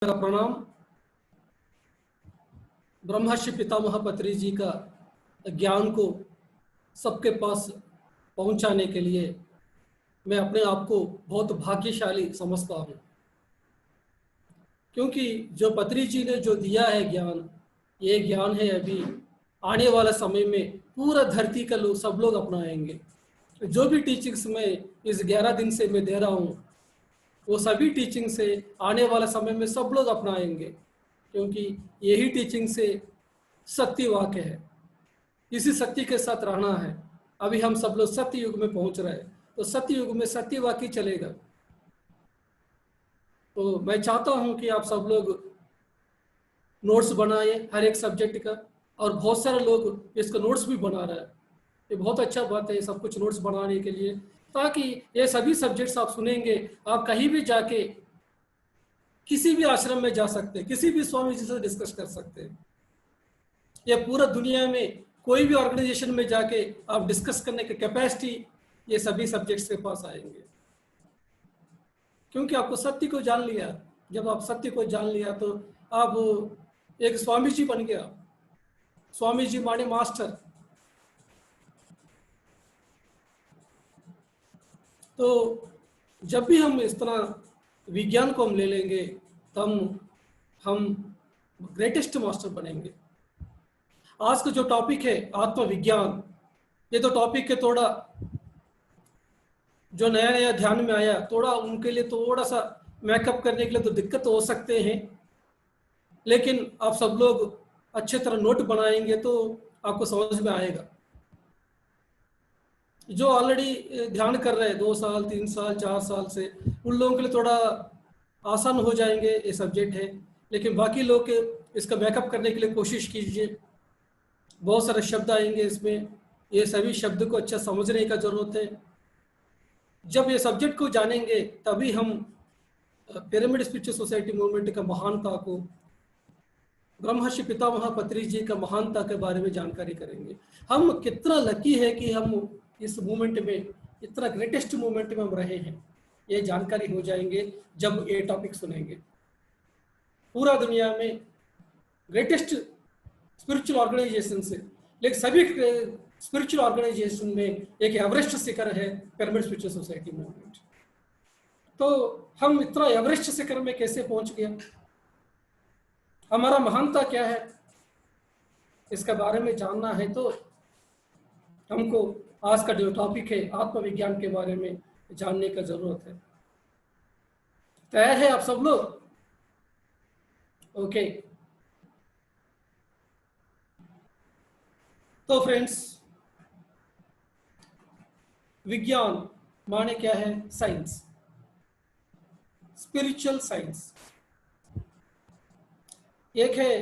का प्रणाम। ब्रह्मर्षि पितामह पत्री जी का ज्ञान को सबके पास पहुंचाने के लिए मैं अपने आप को बहुत भाग्यशाली समझता हूं, क्योंकि जो पत्री जी ने जो दिया है ज्ञान, ये ज्ञान है अभी आने वाला समय में पूरा धरती का लोग सब लोग अपनाएंगे। जो भी टीचिंग्स मैं इस 11 दिन से मैं दे रहा हूँ, वो सभी टीचिंग से आने वाला समय में सब लोग अपनाएंगे, क्योंकि यही टीचिंग से सत्य वाक्य है। इसी सत्य के साथ रहना है। अभी हम सब लोग सत्य युग में पहुंच रहे हैं, तो सत्य युग में सत्य वाक्य चलेगा। तो मैं चाहता हूं कि आप सब लोग नोट्स बनाए हर एक सब्जेक्ट का, और बहुत सारे लोग इसका नोट्स भी बना रहे हैं। ये बहुत अच्छा बात है, सब कुछ नोट्स बनाने के लिए, ताकि ये सभी सब्जेक्ट्स आप सुनेंगे। आप कहीं भी जाके किसी भी आश्रम में जा सकते हैं, किसी भी स्वामी जी से डिस्कस कर सकते हैं। ये पूरा दुनिया में कोई भी ऑर्गेनाइजेशन में जाके आप डिस्कस करने की कैपेसिटी ये सभी सब्जेक्ट्स के पास आएंगे, क्योंकि आपको सत्य को जान लिया। जब आप सत्य को जान लिया तो आप एक स्वामी जी बन गया। स्वामी जी माने मास्टर। तो जब भी हम इस तरह विज्ञान को हम ले लेंगे, तब हम ग्रेटेस्ट मास्टर बनेंगे। आज का जो टॉपिक है आत्मविज्ञान, ये तो टॉपिक है थोड़ा जो नया नया ध्यान में आया, थोड़ा उनके लिए थोड़ा सा मेकअप करने के लिए तो दिक्कत हो सकते हैं, लेकिन आप सब लोग अच्छे तरह नोट बनाएंगे तो आपको समझ में आएगा। जो ऑलरेडी ध्यान कर रहे हैं 2 साल 3 साल 4 साल से, उन लोगों के लिए थोड़ा आसान हो जाएंगे ये सब्जेक्ट है, लेकिन बाकी लोग के इसका बैकअप करने के लिए कोशिश कीजिए। बहुत सारे शब्द आएंगे इसमें, ये सभी शब्द को अच्छा समझने का जरूरत है। जब ये सब्जेक्ट को जानेंगे तभी हम पिरामिड स्पिरिचुअल सोसाइटी मूवमेंट का महानता को, ब्रह्मर्षि पितामह पत्री जी का महानता के बारे में जानकारी करेंगे। हम कितना लकी है कि हम इस मूवमेंट में, इतना ग्रेटेस्ट मूवमेंट में हम रहे हैं, ये जानकारी हो जाएंगे जब ये टॉपिक सुनेंगे। पूरा दुनिया में ग्रेटेस्ट स्पिरिचुअल ऑर्गेनाइजेशन से, लेकिन सभी स्पिरिचुअल ऑर्गेनाइजेशन में एक एवरेस्ट शिखर है पिरामिड स्पिरिचुअल सोसाइटी मूवमेंट। तो हम इतना एवरेस्ट शिखर में कैसे पहुंच गया, हमारा महानता क्या है, इसके बारे में जानना है तो हमको आज का जो टॉपिक है आत्मविज्ञान के बारे में जानने का जरूरत है। तैयार है आप सब लोग? ओके। तो फ्रेंड्स, विज्ञान माने क्या है? Science, spiritual science. एक है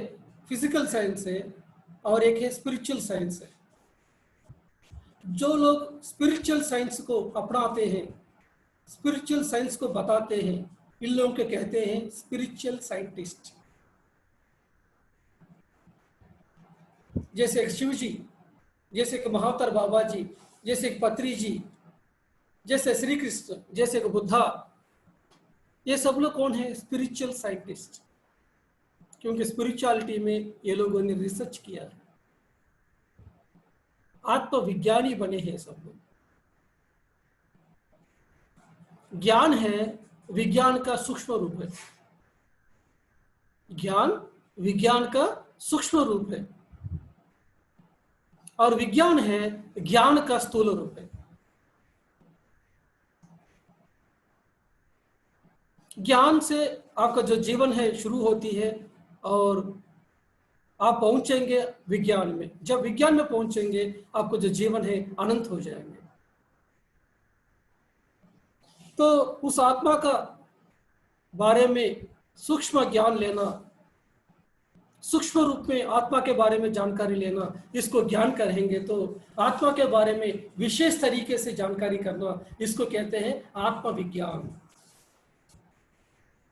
फिजिकल साइंस है और एक है स्पिरिचुअल साइंस है। जो लोग स्पिरिचुअल साइंस को अपनाते हैं, स्पिरिचुअल साइंस को बताते हैं, इन लोगों के कहते हैं स्पिरिचुअल साइंटिस्ट। जैसे शिव जी, जैसे कि महावतार बाबा जी, जैसे कि पत्री जी, जैसे श्री कृष्ण, जैसे कि बुद्धा, ये सब लोग कौन है? Spiritual scientist. क्योंकि स्पिरिचुअलिटी में ये लोगों ने रिसर्च किया है, आत्मविज्ञानी बने हैं सब लोग। ज्ञान है विज्ञान का सूक्ष्म रूप है, ज्ञान विज्ञान का सूक्ष्म रूप है, और विज्ञान है ज्ञान का स्थूल रूप है। ज्ञान से आपका जो जीवन है शुरू होती है और आप पहुंचेंगे विज्ञान में। जब विज्ञान में पहुंचेंगे आपको जो जीवन है अनंत हो जाएंगे। तो उस आत्मा का बारे में सूक्ष्म ज्ञान लेना, सूक्ष्म रूप में आत्मा के बारे में जानकारी लेना, इसको ज्ञान करेंगे। तो आत्मा के बारे में विशेष तरीके से जानकारी करना, इसको कहते हैं आत्मविज्ञान।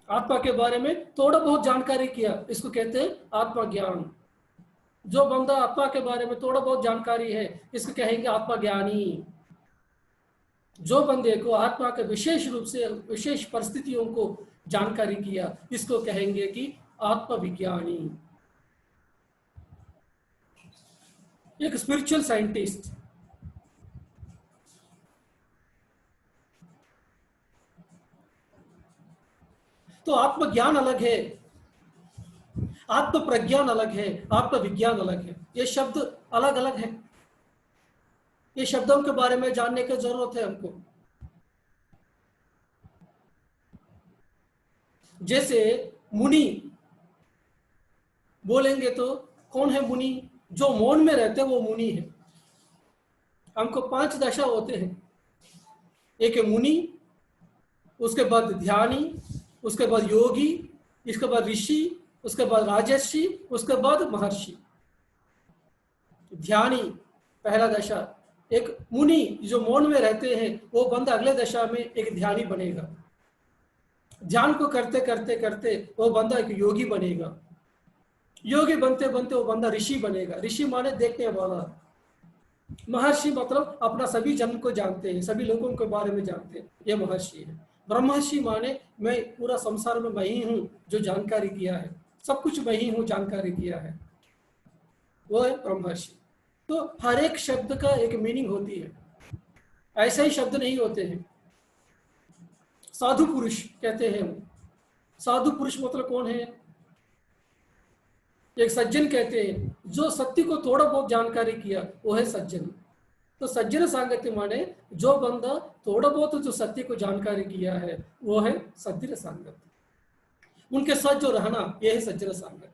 आत्मा के बारे में थोड़ा बहुत जानकारी किया, इसको कहते हैं आत्मज्ञान। जो बंदा आत्मा के बारे में थोड़ा बहुत जानकारी है, इसको कहेंगे आत्मज्ञानी। जो बंदे को आत्मा के विशेष रूप से, विशेष परिस्थितियों को जानकारी किया, इसको कहेंगे कि आत्मविज्ञानी। एक स्पिरिचुअल साइंटिस्ट। तो आत्मज्ञान अलग है, आत्म प्रज्ञान अलग है, आत्मविज्ञान अलग है। ये शब्द अलग अलग है। ये शब्दों के बारे में जानने की जरूरत है हमको। जैसे मुनि बोलेंगे तो कौन है मुनि? जो मौन में रहते हैं वो मुनि है। हमको 5 दशा होते हैं। एक है मुनि, उसके बाद ध्यानी, उसके बाद योगी, इसके बाद ऋषि, उसके बाद राजर्षि, उसके बाद महर्षि। ध्यानी पहला दशा। एक मुनि जो मौन में रहते हैं वो बंदा अगले दशा में एक ध्यानी बनेगा। ध्यान को करते करते करते वो बंदा एक योगी बनेगा। योगी बनते बनते वो बंदा ऋषि बनेगा। ऋषि माने देखने वाला। महर्षि मतलब अपना सभी जन्म को जानते हैं, सभी लोगों के बारे में जानते हैं, ये महर्षि है। ब्रह्मर्षि माने मैं पूरा संसार में मैं ही हूँ जो जानकारी किया है, सब कुछ मैं ही हूँ जानकारी किया है, वो है ब्रह्मर्षि। तो हर एक शब्द का एक मीनिंग होती है, ऐसे ही शब्द नहीं होते हैं। साधु पुरुष कहते हैं। साधु पुरुष मतलब कौन है? एक सज्जन कहते हैं, जो सत्य को थोड़ा बहुत जानकारी किया वो है सज्जन। तो सज्जन सांगत्य माने जो बंदा थोड़ा बहुत जो सत्य को जानकारी किया है वो है सज्जन सांगत्य। उनके साथ जो रहना यह है सज्जन सांगत्य।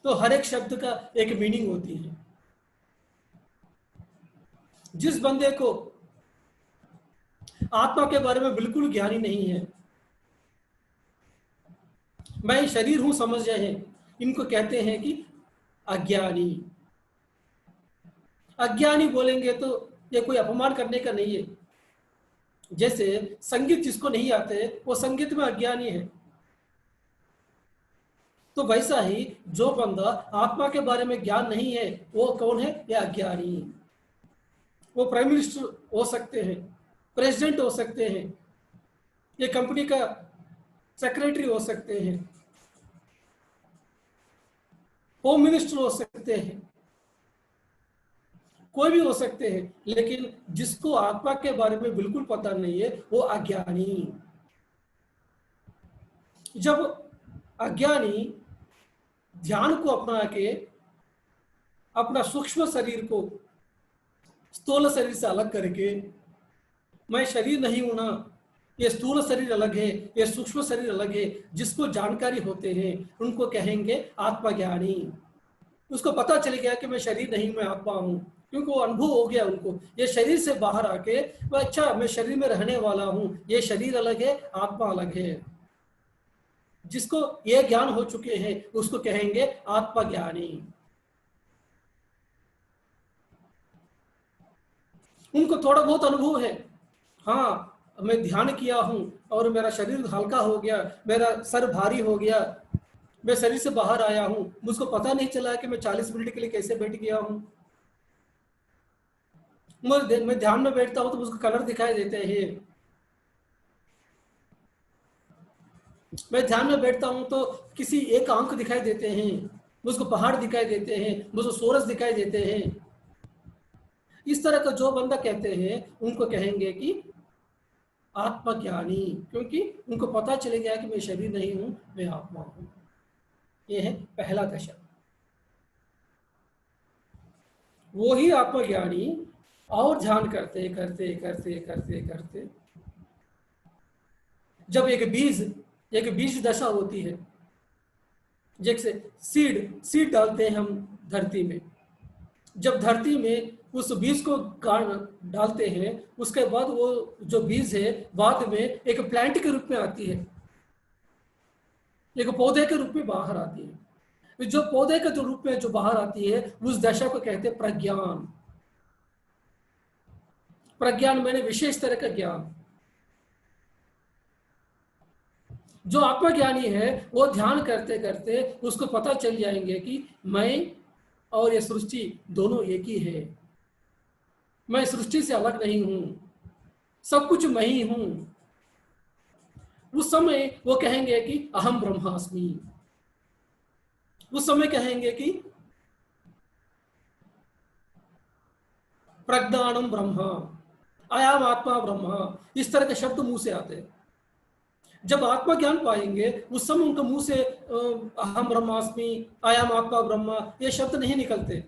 तो हर एक शब्द का एक मीनिंग होती है। जिस बंदे को आत्मा के बारे में बिल्कुल ज्ञानी नहीं है, मैं शरीर हूं समझ रहे हैं, इनको कहते हैं कि अज्ञानी। अज्ञानी बोलेंगे तो ये कोई अपमान करने का नहीं है। जैसे संगीत जिसको नहीं आते वो संगीत में अज्ञानी है, तो वैसा ही जो बंदा आत्मा के बारे में ज्ञान नहीं है वो कौन है? ये अज्ञानी। वो प्राइम मिनिस्टर हो सकते हैं, प्रेसिडेंट हो सकते हैं, ये कंपनी का सेक्रेटरी हो सकते हैं, होम मिनिस्टर हो सकते हैं, कोई भी हो सकते हैं, लेकिन जिसको आत्मा के बारे में बिल्कुल पता नहीं है वो अज्ञानी। जब अज्ञानी ध्यान को अपना के अपना सूक्ष्म शरीर को स्थूल शरीर से अलग करके, मैं शरीर नहीं हूं ना, ये स्थूल शरीर अलग है, ये सूक्ष्म शरीर अलग है, जिसको जानकारी होते हैं उनको कहेंगे आत्मज्ञानी। उसको पता चल गया कि मैं शरीर नहीं, मैं आत्मा हूं, क्योंकि वो अनुभव हो गया उनको। ये शरीर से बाहर आके वो अच्छा मैं शरीर में रहने वाला हूं, ये शरीर अलग है, आत्मा अलग है। जिसको ये ज्ञान हो चुके हैं उसको कहेंगे आत्मज्ञानी। उनको थोड़ा बहुत अनुभव है, हाँ मैं ध्यान किया हूं और मेरा शरीर हल्का हो गया, मेरा सर भारी हो गया, मैं शरीर से बाहर आया हूं, मुझको पता नहीं चला कि मैं 40 मिनट के लिए कैसे बैठ गया हूं। मैं ध्यान में बैठता हूं तो मुझको कलर दिखाई देते हैं। मैं ध्यान में बैठता हूं तो किसी एक आंख दिखाई देते हैं, मुझको पहाड़ दिखाई देते हैं, मुझको सूरज दिखाई देते हैं। इस तरह का जो बंदा कहते हैं उनको कहेंगे कि आत्मज्ञानी, क्योंकि उनको पता चले गया कि मैं शरीर नहीं हूं, मैं आत्मा हूं। यह है पहला दशा। वो ही आत्मज्ञानी और ध्यान करते करते करते करते करते जब एक बीज दशा होती है, जैसे सीड डालते हैं हम धरती में, जब धरती में उस बीज को डालते हैं उसके बाद वो जो बीज है बाद में एक प्लांट के रूप में आती है, एक पौधे के रूप में बाहर आती है। जो पौधे के जो रूप में जो बाहर आती है उस दशा को कहते हैं प्रज्ञान। प्रज्ञान मैंने विशेष तरह का ज्ञान। जो आत्मज्ञानी है वो ध्यान करते करते उसको पता चल जाएंगे कि मैं और ये सृष्टि दोनों एक ही है, मैं सृष्टि से अलग नहीं हूं, सब कुछ मैं ही हूं, उस समय वो कहेंगे कि अहम ब्रह्मास्मि। उस समय कहेंगे कि प्रज्ञानम ब्रह्म, आयाम आत्मा ब्रह्म, इस तरह के शब्द मुंह से आते हैं। जब आत्मा ज्ञान पाएंगे उस समय उनके मुंह से अहम ब्रह्मास्मि, आयाम आत्मा ब्रह्म, ये शब्द नहीं निकलते।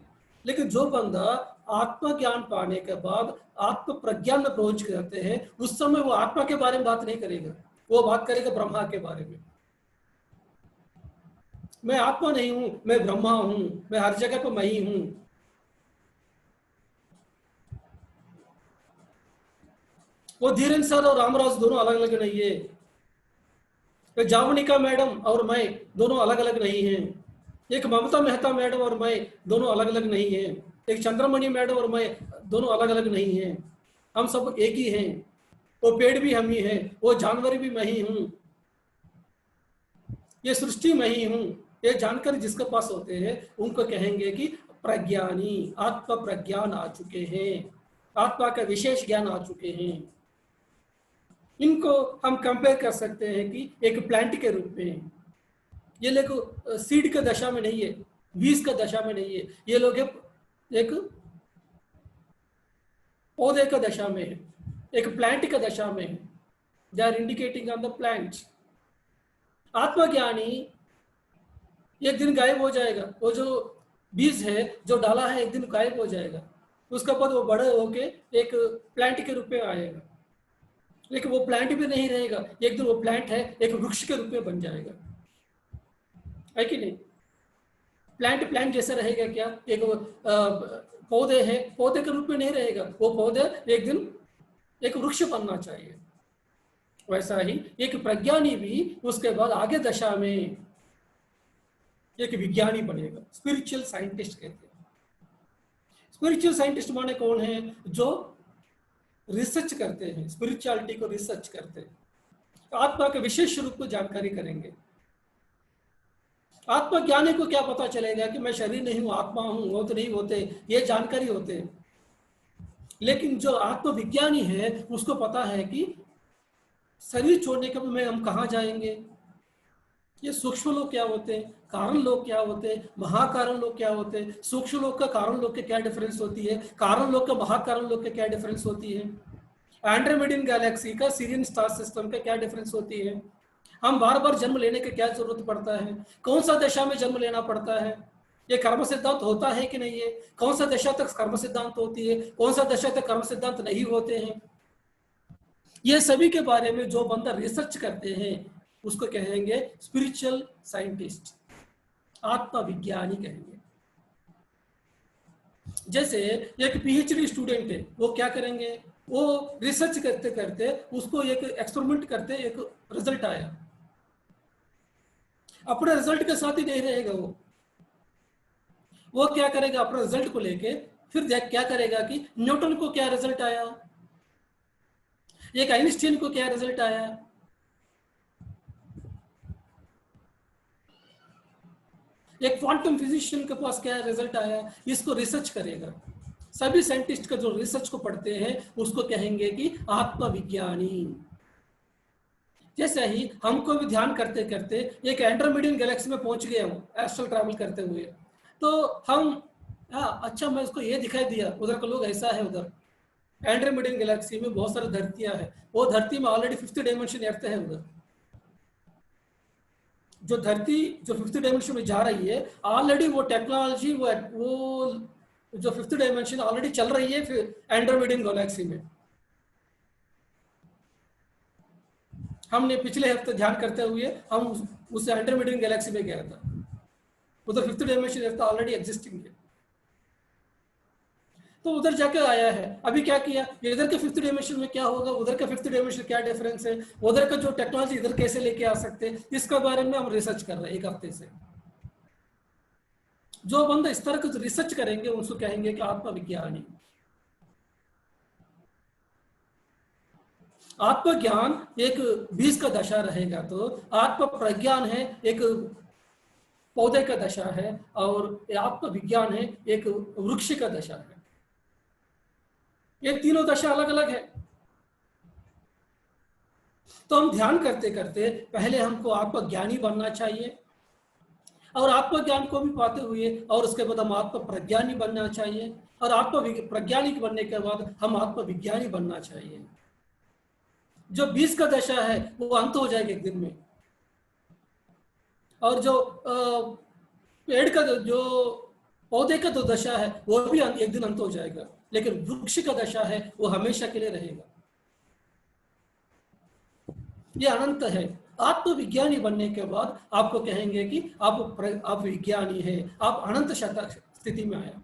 लेकिन जो बंदा आत्मा ज्ञान पाने के बाद आत्म प्रज्ञान में पहुंच जाते हैं, उस समय वो आत्मा के बारे में बात नहीं करेगा, वो बात करेगा ब्रह्मा के बारे में। मैं आत्मा नहीं हूं, मैं ब्रह्मा हूं, मैं हर जगह पर मैं ही हूं। वो धीरेन सर और रामराज दोनों अलग अलग नहीं है। जावनिका मैडम और मैं दोनों अलग अलग नहीं हैं। एक ममता मेहता मैडम और मैं दोनों अलग अलग नहीं हैं। एक चंद्रमणि मैडम और मैं दोनों अलग अलग नहीं हैं। हम सब एक ही हैं। वो पेड़ भी हम ही हैं, वो जानवर भी मैं ही हूँ, ये सृष्टि मैं ही हूँ। ये जानकारी जिसके पास होते हैं उनको कहेंगे कि प्रज्ञानी, आत्मा प्रज्ञान आ चुके हैं, आत्मा का विशेष ज्ञान आ चुके हैं। इनको हम कंपेयर कर सकते हैं कि एक प्लांट के रूप में। ये लोग सीड का दशा में नहीं है, बीज का दशा में नहीं है, ये लोग एक पौधे का दशा में है, एक प्लांट का दशा में है। They are indicating on the plant. आत्मज्ञानी एक दिन गायब हो जाएगा, वो जो बीज है जो डाला है एक दिन गायब हो जाएगा, उसके बाद वो बड़े होके एक प्लांट के रूप में आएगा। लेकिन वो प्लांट भी नहीं रहेगा, एक दिन वो प्लांट है एक वृक्ष के रूप में बन जाएगा, है कि नहीं? प्लांट प्लांट जैसे रहेगा क्या? एक पौधे है पौधे के रूप में नहीं रहेगा, वो पौधे एक दिन एक वृक्ष बनना चाहिए। वैसा ही एक प्रज्ञानी भी उसके बाद आगे दशा में एक विज्ञानी बनेगा, स्पिरिचुअल साइंटिस्ट कहते हैं। स्पिरिचुअल साइंटिस्ट माने कौन है? जो रिसर्च करते हैं, स्पिरिचुअलिटी को रिसर्च करते हैं, आत्मा के विशेष रूप को जानकारी करेंगे। आत्मा ज्ञानी को क्या पता चलेगा कि मैं शरीर नहीं हूं, आत्मा हूं? वो तो नहीं होते, ये जानकारी होते हैं। लेकिन जो आत्मविज्ञानी है उसको पता है कि शरीर छोड़ने के बाद हम कहाँ जाएंगे, ये सूक्ष्म लोग क्या होते हैं, कारण लोग क्या होते हैं, महाकारण लोग क्या होते हैं, सूक्ष्म लोग का कारण लोग के क्या डिफरेंस होती है, कारण लोग का महाकारण लोग के क्या डिफरेंस होती है, एंड्रोमेडियन गैलेक्सी का सीरियन स्टार सिस्टम का क्या डिफरेंस होती है, हम बार बार जन्म लेने की क्या जरूरत पड़ता है, कौन सा दशा में जन्म लेना पड़ता है, ये कर्म सिद्धांत होता है कि नहीं है, कौन सा दशा तक कर्म सिद्धांत होती है, कौन सा दशा तक कर्म सिद्धांत नहीं होते हैं। ये सभी के बारे में जो बंदा रिसर्च करते हैं उसको कहेंगे स्पिरिचुअल साइंटिस्ट, आत्मा विज्ञानी कहेंगे। जैसे एक पीएचडी स्टूडेंट है, वो क्या करेंगे, वो रिसर्च करते करते उसको एक एक्सपेरिमेंट करते एक रिजल्ट आया, अपने रिजल्ट के साथ ही नहीं रहेगा, वो क्या करेगा, अपने रिजल्ट को लेके फिर क्या करेगा कि न्यूटन को क्या रिजल्ट आया, एक आइंस्टीन को क्या रिजल्ट आया, एक क्वांटम फिजिशियन के पास क्या रिजल्ट आया, इसको रिसर्च करेगा। सभी साइंटिस्ट का जो रिसर्च को पढ़ते हैं उसको कहेंगे कि आत्मविज्ञानी। जैसे ही हमको भी ध्यान करते करते एक एंड्रोमेडियन गैलेक्सी में पहुंच गए हम एस्ट्रल ट्रैवल करते हुए, तो हम अच्छा मैं उसको ये दिखाई दिया उधर का लोग ऐसा है, उधर एंड्रोमेडियन गैलेक्सी में बहुत सारी धरतियां हैं, वो धरती में ऑलरेडी 5th डायमेंशन अर्थ है, उधर जो धरती जो 5th डायमेंशन में जा रही है ऑलरेडी वो टेक्नोलॉजी वो जो 5th डायमेंशन ऑलरेडी चल रही है फिर एंड्रोमेडियन गैलेक्सी में। हमने पिछले हफ्ते ध्यान करते हुए हम उस एंड्रोमेडियन गैलेक्सी में गया था, उधर 5th डायमेंशन ऑलरेडी एग्जिस्टिंग है, तो उधर जाके आया है। अभी क्या किया, इधर के 5th डायमेंशन में क्या होगा, उधर का 5th डायमेंशन क्या डिफरेंस है, उधर का जो टेक्नोलॉजी इधर कैसे लेके आ सकते हैं, इसके बारे में हम रिसर्च कर रहे हैं एक हफ्ते से। जो बंदा इस तरह का रिसर्च करेंगे उनको कहेंगे कि आत्मविज्ञानी। आत्मज्ञान एक बीज का दशा रहेगा, तो आत्म प्रज्ञान है एक पौधे का दशा है, और आत्मविज्ञान है एक वृक्ष का दशा है। ये तीनों दशा अलग अलग है। तो हम ध्यान करते करते पहले हमको आत्मज्ञानी बनना चाहिए, और आत्मज्ञान को भी पाते हुए और उसके बाद हम आत्म प्रज्ञानी बनना चाहिए, और आत्म प्रज्ञानी बनने के बाद हम आत्मविज्ञानी बनना चाहिए। जो 20 का दशा है वो अंत हो जाएगा एक दिन में, और जो पेड़ का जो पौधे का जो दशा है वो भी एक दिन अंत हो जाएगा, लेकिन वृक्ष का दशा है वो हमेशा के लिए रहेगा। ये अनंत है। आत्मविज्ञानी बनने के बाद आपको कहेंगे कि आप विज्ञानी है, आप अनंत स्थिति में आया।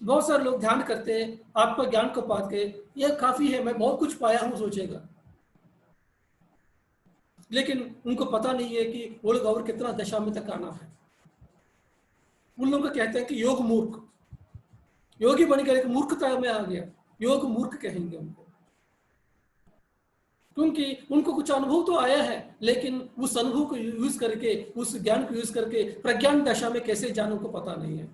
बहुत सारे लोग ध्यान करते हैं, आत्मज्ञान को पाते के यह काफी है, मैं बहुत कुछ पाया हूं सोचेगा, लेकिन उनको पता नहीं है कि वो लोग और कितना दशा में तक आना है। उन लोगों को कहते हैं कि योग मूर्ख, योगी बनकर एक मूर्खता में आ गया, योग मूर्ख कहेंगे उनको, क्योंकि उनको कुछ अनुभव तो आया है, लेकिन उस अनुभव को यूज करके, उस ज्ञान को यूज करके प्रज्ञान दशा में कैसे जाने को पता नहीं है।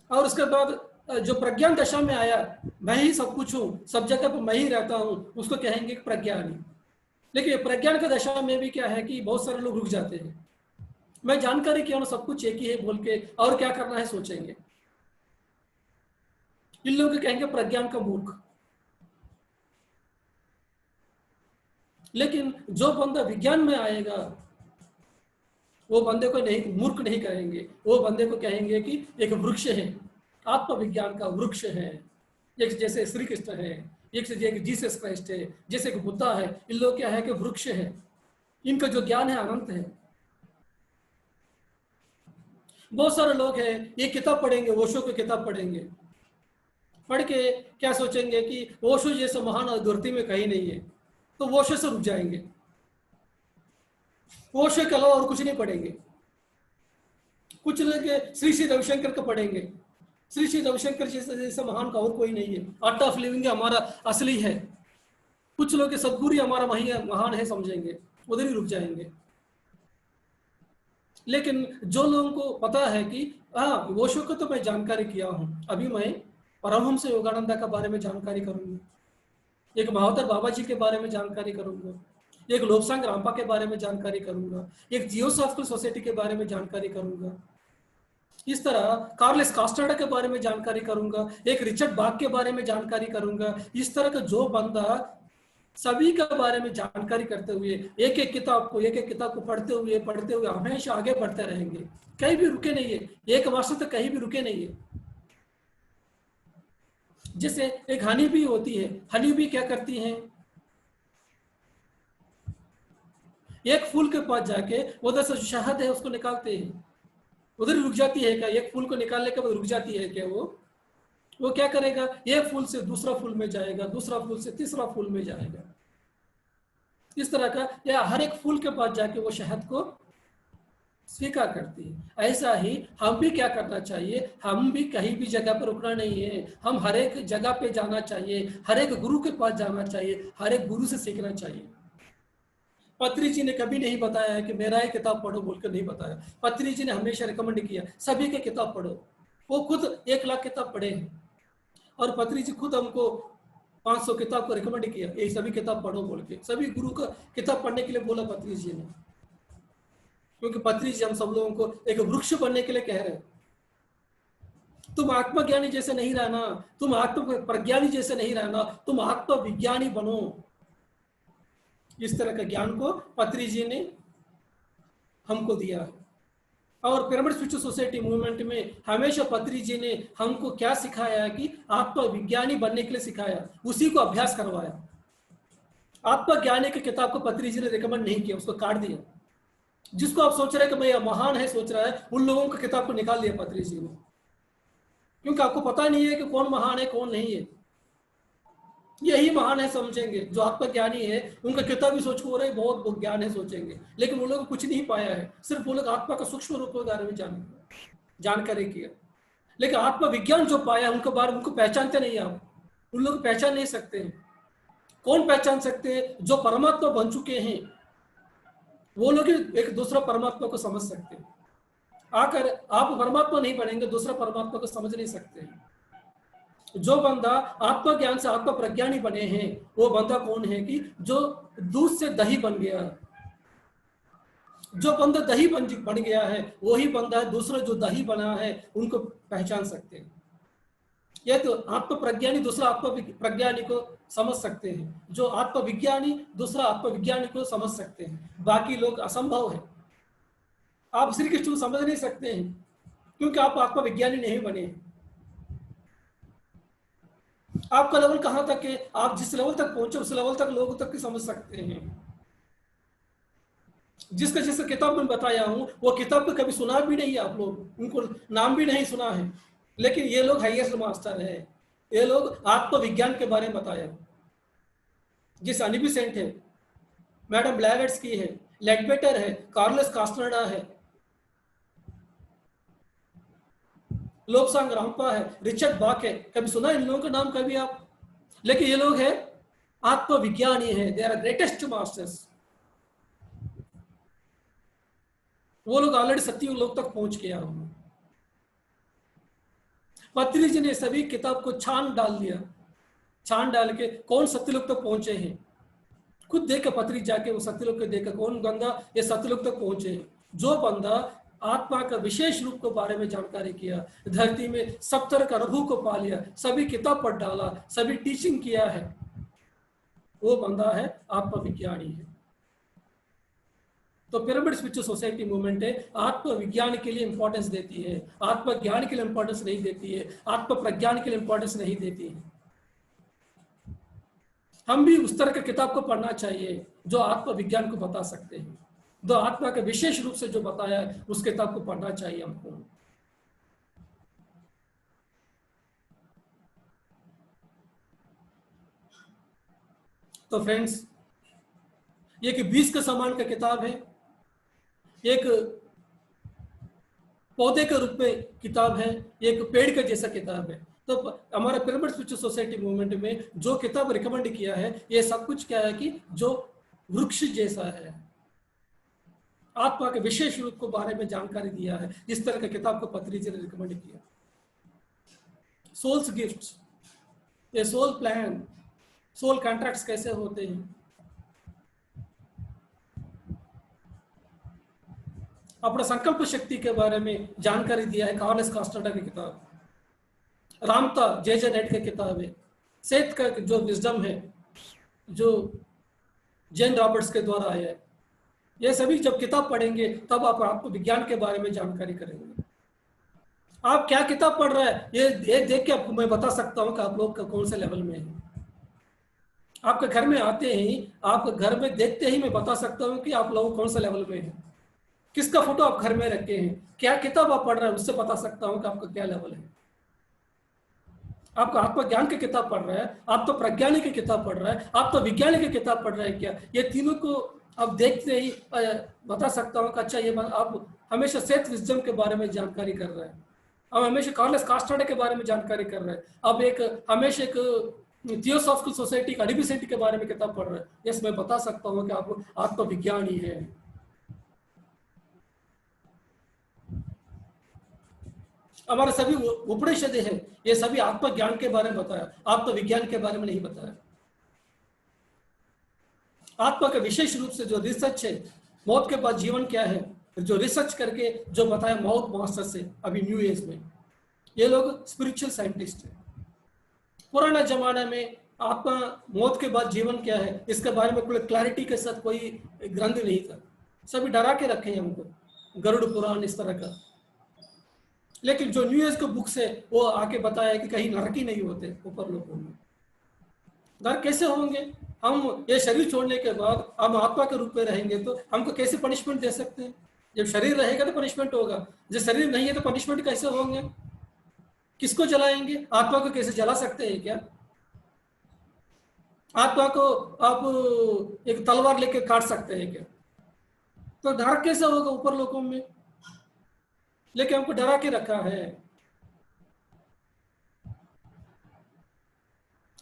और उसके बाद जो प्रज्ञान दशा में आया, मैं ही सब कुछ हूं, सब जगह पर मैं ही रहता हूं, उसको कहेंगे प्रज्ञानी। लेकिन प्रज्ञान की दशा में भी क्या है कि बहुत सारे लोग रुक जाते हैं, मैं जानकारी क्या सब कुछ एक ही है बोल के और क्या करना है सोचेंगे। इन लोगों को कहेंगे प्रज्ञान का मूर्ख। लेकिन जो बंदा विज्ञान में आएगा वो बंदे को नहीं मूर्ख नहीं कहेंगे, वो बंदे को कहेंगे कि एक वृक्ष है, आत्मविज्ञान का वृक्ष है। एक जैसे श्री कृष्ण है, एक जीसस क्राइस्ट है, जैसे एक बुद्धा है, इन लोग क्या है कि वृक्ष है, इनका जो ज्ञान है अनंत है। बहुत सारे लोग हैं ये किताब पढ़ेंगे, ओशो की किताब पढ़ेंगे, पढ़ के क्या सोचेंगे कि ओशो जैसा महान धरती में कहीं नहीं है, तो ओशो से रुक जाएंगे, ओशो के अलावा और कुछ नहीं पढ़ेंगे। कुछ लोग श्री श्री रविशंकर का पढ़ेंगे, श्री श्री रविशंकर जैसा महान का और कोई नहीं है, आर्ट ऑफ लिविंग हमारा असली है। कुछ लोग सद्गुरु हमारा महान है समझेंगे, उधर ही रुक जाएंगे। लेकिन जो लोगों को पता है कि हाँ ओशो को तो मैं जानकारी किया हूं, अभी मैं परमहंस योगानंदा के बारे में जानकारी करूंगा, एक महावतर बाबा जी के बारे में जानकारी करूंगा, एक लोबसांग रामपा के बारे में जानकारी करूंगा, एक जियोसॉफिकल सोसाइटी के बारे में जानकारी करूंगा, इस तरह कार्लेस कास्टार्डा के बारे में जानकारी करूंगा, एक रिचर्ड बाग के बारे में जानकारी करूंगा। इस तरह का जो बंदा सभी के बारे में जानकारी करते हुए एक एक किताब को पढ़ते हुए हमेशा आगे बढ़ते रहेंगे, कहीं भी रुके नहीं है, एक वर्ष तक कहीं भी रुके नहीं है। जैसे एक हनी बी होती है, हनी बी क्या करती है, एक फूल के पास जाके उधर से शहद है उसको निकालते हैं, उधर रुक जाती है क्या? एक फूल को निकालने के बाद रुक जाती है क्या? वो क्या करेगा, एक फूल से दूसरा फूल में जाएगा, दूसरा फूल से तीसरा फूल में जाएगा। इस तरह का या हर एक फूल के पास जाके वो शहद को स्वीकार करती है। ऐसा ही हम भी क्या करना चाहिए, हम भी कहीं भी जगह पर रुकना नहीं है, हम हर एक जगह पे जाना चाहिए, हर एक गुरु के पास जाना चाहिए, हर एक गुरु से सीखना चाहिए। पत्री जी ने कभी नहीं बताया है कि मेरा ही किताब पढ़ो बोलकर नहीं बताया, पत्री जी ने हमेशा रिकमेंड किया सभी के किताब पढ़ो। वो खुद 1 लाख किताब पढ़े हैं, और पत्री जी खुद हमको 500 किताब को रिकमेंड किया, ये सभी किताब पढ़ो बोल के, सभी गुरु का किताब पढ़ने के लिए बोला पत्री जी ने, क्योंकि पत्री जी हम सब लोगों को एक वृक्ष बनने के लिए कह रहे हैं। तुम आत्मज्ञानी जैसे नहीं रहना, तुम आत्म प्रज्ञानी जैसे नहीं रहना, तुम आत्मविज्ञानी बनो। इस तरह का ज्ञान को पत्री जी ने हमको दिया है। और पिरामिड स्पिरिचुअल सोसाइटी मूवमेंट में हमेशा पत्री जी ने हमको क्या सिखाया है कि आत्मविज्ञानी बनने के लिए सिखाया, उसी को अभ्यास करवाया। आत्मज्ञानी की किताब को पत्री जी ने रिकमेंड नहीं किया, उसको काट दिया। जिसको आप सोच रहे हैं कि मैं महान है सोच रहा है, उन लोगों की किताब को निकाल दिया पत्री जी ने, क्योंकि आपको पता नहीं है कि कौन महान है कौन नहीं है। यही महान है समझेंगे, जो आत्मज्ञानी है उनका किताब भी सोच हो रहे बहुत ज्ञान है सोचेंगे, लेकिन वो लोग कुछ नहीं पाया है, सिर्फ वो लोग आत्मा का सूक्ष्म रूप के बारे में जानकारी किया। लेकिन आत्मविज्ञान जो पाया उनको बारे उनको पहचानते नहीं, आप उन लोग पहचान नहीं सकते हैं। कौन पहचान सकते हैं? जो परमात्मा बन चुके हैं, वो लोग एक दूसरा परमात्मा को समझ सकते हैं। आकर आप परमात्मा नहीं बनेंगे, दूसरा परमात्मा को समझ नहीं सकते हैं। जो बंदा आत्मज्ञान से आत्म प्रज्ञानी बने हैं, वो बंदा कौन है कि जो दूध से दही बन गया। जो बंदा दही बन गया है, वही बंदा दूसरा जो दही बना है उनको पहचान सकते हैं। ये तो आत्म प्रज्ञानी दूसरा आत्म प्रज्ञानी को समझ सकते हैं, जो आत्म विज्ञानी दूसरा आत्म विज्ञानी को समझ सकते हैं, बाकी लोग असंभव है। आप श्री कृष्ण को समझ नहीं सकते हैं क्योंकि आप आत्म विज्ञानी नहीं बने। आपका लेवल कहां तक है, आप जिस लेवल तक पहुंचे उस लेवल तक लोगों तक समझ सकते हैं। जिसका जिसका किताब में बताया हूं वो किताब को कभी सुना भी नहीं है, आप लोग उनको नाम भी नहीं सुना है, लेकिन ये लोग हाईएस्ट मास्टर है। ये लोग आत्मविज्ञान के बारे में बताया, जिस अनिबिसेंट है, मैडम ब्लैवेट्स्की है, लेडबेटर है, कार्लोस कास्टनेडा है, लोब्सांग रामपा है, रिचर्ड बाक है। कभी सुना इन लोगों का नाम कभी आप? लेकिन ये लोग है आत्मविज्ञानी है, दे आर ग्रेटेस्ट मास्टर्स। वो लोग ऑलरेडी सत्युग लोग तक पहुंच गया हूं। पत्री जी ने सभी किताब को छान डाल दिया, छान डाल के कौन सत्यलोक तक पहुंचे हैं, खुद देख पत्री जाके वो सत्यलोक को देखा कौन बंदा ये सत्यलोक तक पहुंचे हैं। जो बंदा आत्मा का विशेष रूप के बारे में जानकारी किया, धरती में सब तरह का अनुभव को पा लिया, सभी किताब पढ़ डाला, सभी टीचिंग किया है, वो बंदा है आत्मविज्ञानी है। तो पिरामिड स्पिरिचुअल सोसाइटी मूवमेंट है आत्मविज्ञान के लिए इंपॉर्टेंस देती है, आत्मज्ञान के लिए इंपॉर्टेंस नहीं देती है, आत्म प्रज्ञान के लिए इंपॉर्टेंस नहीं देती है। हम भी उस तरह की किताब को पढ़ना चाहिए जो आत्मविज्ञान को बता सकते हैं, जो आत्मा के विशेष रूप से जो बताया है उस किताब को पढ़ना चाहिए हमको। तो फ्रेंड्स, ये कि 20 के समान का किताब है, एक पौधे के रूप में किताब है, एक पेड़ के जैसा किताब है। तो हमारा पिरामिड स्पिरिचुअल सोसाइटी मूवमेंट में जो किताब रिकमेंड किया है, ये सब कुछ क्या है कि जो वृक्ष जैसा है, आत्मा के विशेष रूप को बारे में जानकारी दिया है। इस तरह के किताब को पत्री जी ने रिकमेंड किया। सोल्स गिफ्ट्स, ये सोल प्लान, सोल कॉन्ट्रैक्ट्स कैसे होते हैं, अपना संकल्प शक्ति के बारे में जानकारी दिया है कार्लोस कास्टनेडा की किताब, रामता जे नेट की किताब है, सेठ का जो विजडम है जो जेन रॉबर्ट्स के द्वारा आया है। ये सभी जब किताब पढ़ेंगे तब आप आपको विज्ञान के बारे में जानकारी करेंगे। आप क्या किताब पढ़ रहे हैं ये देख के आपको मैं बता सकता हूं कि आप लोग का कौन से लेवल में है। आपके घर में आते ही, आपके घर में देखते ही मैं बता सकता हूं कि आप लोग कौन से लेवल में है। किसका फोटो आप घर में रखे हैं, क्या किताब आप पढ़ रहे हैं, उससे बता सकता हूं कि आपका क्या लेवल है। आपका आत्मज्ञान की किताब पढ़ रहा है, आत्म प्रज्ञानी की किताब पढ़ रहा है, आत्म विज्ञानी की किताब पढ़ रहा है क्या, ये तीनों को आप देखते ही बता सकता हूं कि अच्छा ये आप हमेशा सेथ विजडम के बारे में जानकारी कर रहे हैं, अब हमेशा कार्लोस कास्टनेडा के बारे में जानकारी कर रहे हैं, अब एक हमेशा एक थियोसॉफिकल सोसाइटी का अनिबिसेंट के बारे में किताब पढ़ रहे हैं। यस, मैं बता सकता हूं कि आप आत्मविज्ञानी है। हमारे सभी उपनिषद है, ये सभी आत्मज्ञान के बारे में बताया, आत्मविज्ञान के बारे में नहीं बताया। आत्मा का विशेष रूप से जो रिसर्च है, मौत के बाद जीवन क्या है, जो रिसर्च करके जो बताया माउथ मास्टर से अभी न्यू एज में, ये लोग स्पिरिचुअल साइंटिस्ट है। पुराना जमाना में आत्मा मौत के बाद जीवन क्या है इसके बारे में कोई क्लैरिटी के साथ कोई ग्रंथ नहीं था, सभी डरा के रखे हैं हमको, गरुड़ पुराण इस तरह का। लेकिन जो न्यू एज के बुक्स है वो आके बताया कि कहीं नरक ही नहीं होते ऊपर लोगों में। नरक कैसे होंगे, हम ये शरीर छोड़ने के बाद हम आत्मा के रूप में रहेंगे तो हमको कैसे पनिशमेंट दे सकते हैं। जब शरीर रहेगा तो पनिशमेंट होगा, जब शरीर नहीं है तो पनिशमेंट कैसे होंगे, किसको जलाएंगे, आत्मा को कैसे जला सकते हैं क्या? आत्मा को आप एक तलवार लेके काट सकते हैं क्या? तो नरक कैसे होगा ऊपर लोगों में, लेकिन हमको डरा के रखा है।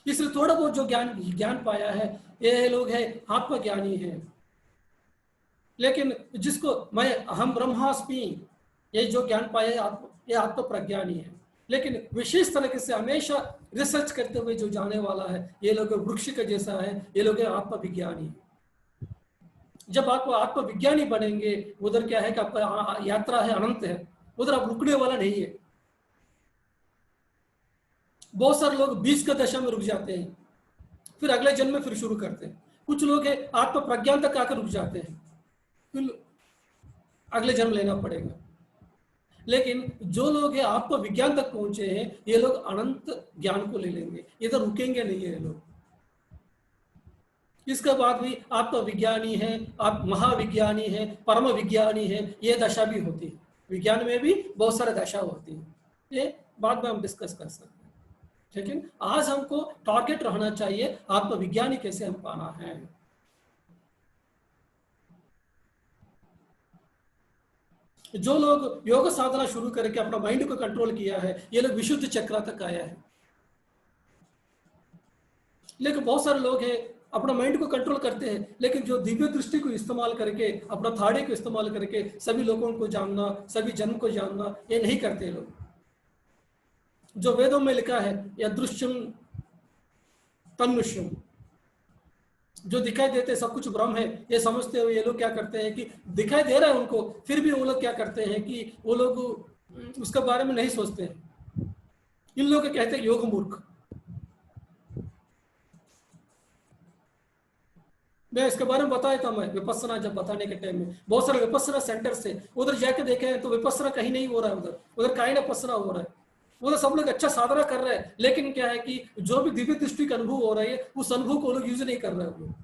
इसलिए थोड़ा बहुत जो ज्ञान पाया है ये लोग है आत्मज्ञानी है। लेकिन जिसको मैं हम ब्रह्मास्मि, ये जो ज्ञान पाया ये आत्म प्रज्ञानी है। लेकिन विशेष तरीके से हमेशा रिसर्च करते हुए जो जाने वाला है, ये लोग वृक्ष का जैसा है, ये लोग आत्मविज्ञानी। जब आप आत्मविज्ञानी बनेंगे, उधर क्या है कि आपका यात्रा है अनंत है, उधर आप रुकने वाला नहीं है। बहुत सारे लोग 20 का दशा में रुक जाते हैं, फिर अगले जन्म में फिर शुरू करते हैं। कुछ लोग है आत्म प्रज्ञान तक आकर रुक जाते हैं, फिर अगले जन्म लेना पड़ेगा। लेकिन जो लोग है आत्मविज्ञान तक पहुंचे हैं, ये लोग अनंत ज्ञान को ले लेंगे, इधर रुकेंगे नहीं है ये लोग। इसके बाद भी आत्मविज्ञानी है, आप महाविज्ञानी है, परम विज्ञानी है, ये दशा भी होती है। विज्ञान में भी बहुत सारे दशा होती है, ये बाद में हम डिस्कस कर सकते हैं। लेकिन आज हमको टारगेट रहना चाहिए आत्मविज्ञानी कैसे हम पाना है। जो लोग योग साधना शुरू करके अपना माइंड को कंट्रोल किया है, ये लोग विशुद्ध चक्र तक आया है। लेकिन बहुत सारे लोग हैं अपना माइंड को कंट्रोल करते हैं, लेकिन जो दिव्य दृष्टि को इस्तेमाल करके, अपना थाड़े को इस्तेमाल करके सभी लोगों को जानना, सभी जन्म को जानना, ये नहीं करते लोग। जो वेदों में लिखा है यदृश्यम तन्नुष्यम, जो दिखाई देते सब कुछ ब्रह्म है, ये समझते हुए ये लोग क्या करते हैं कि दिखाई दे रहा है उनको, फिर भी वो लोग क्या करते हैं कि वो लोग उसके बारे में नहीं सोचते हैं। इन लोग को कहते हैं योग मूर्ख। मैं इसके बारे में बताया था, मैं विपस्सना जब बताने के टाइम में बहुत सारे विपस्सना सेंटर से उधर जाके देखे हैं तो विपस्सना कहीं नहीं हो रहा है, उधर कायनपस्सना हो रहा है। उधर सब लोग अच्छा साधना कर रहे हैं, लेकिन क्या है कि जो भी दिव्य दृष्टि का अनुभव हो रहा है, उस अनुभव को लोग यूज नहीं कर रहे हैं।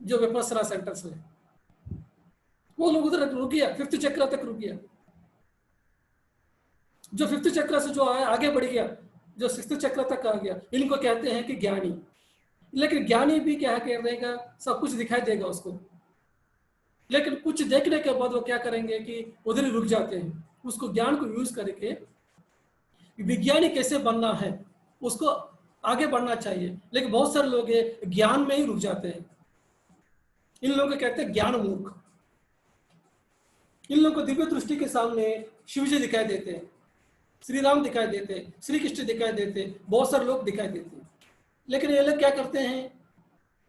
जो विपस्सना सेंटर से वो लोग उधर रुक गया, 5th चक्र तक रुक गया। जो 5th चक्र से जो आगे बढ़ गया, जो 6th चक्र तक आ गया, इनको कहते हैं कि ज्ञानी। लेकिन ज्ञानी भी क्या कर देगा, सब कुछ दिखाई देगा उसको, लेकिन कुछ देखने के बाद वो क्या करेंगे कि उधर ही रुक जाते हैं। उसको ज्ञान को यूज करके विज्ञानी कैसे बनना है, उसको आगे बढ़ना चाहिए। लेकिन बहुत सारे लोग ज्ञान में ही रुक जाते हैं। इन लोगों को कहते हैं ज्ञान मूर्ख। इन लोगों को दिव्य दृष्टि के सामने शिव जी दिखाई देते हैं, श्री राम दिखाई देते हैं, श्री कृष्ण दिखाई देते हैं, बहुत सारे लोग दिखाई देते हैं। लेकिन ये लोग क्या करते हैं,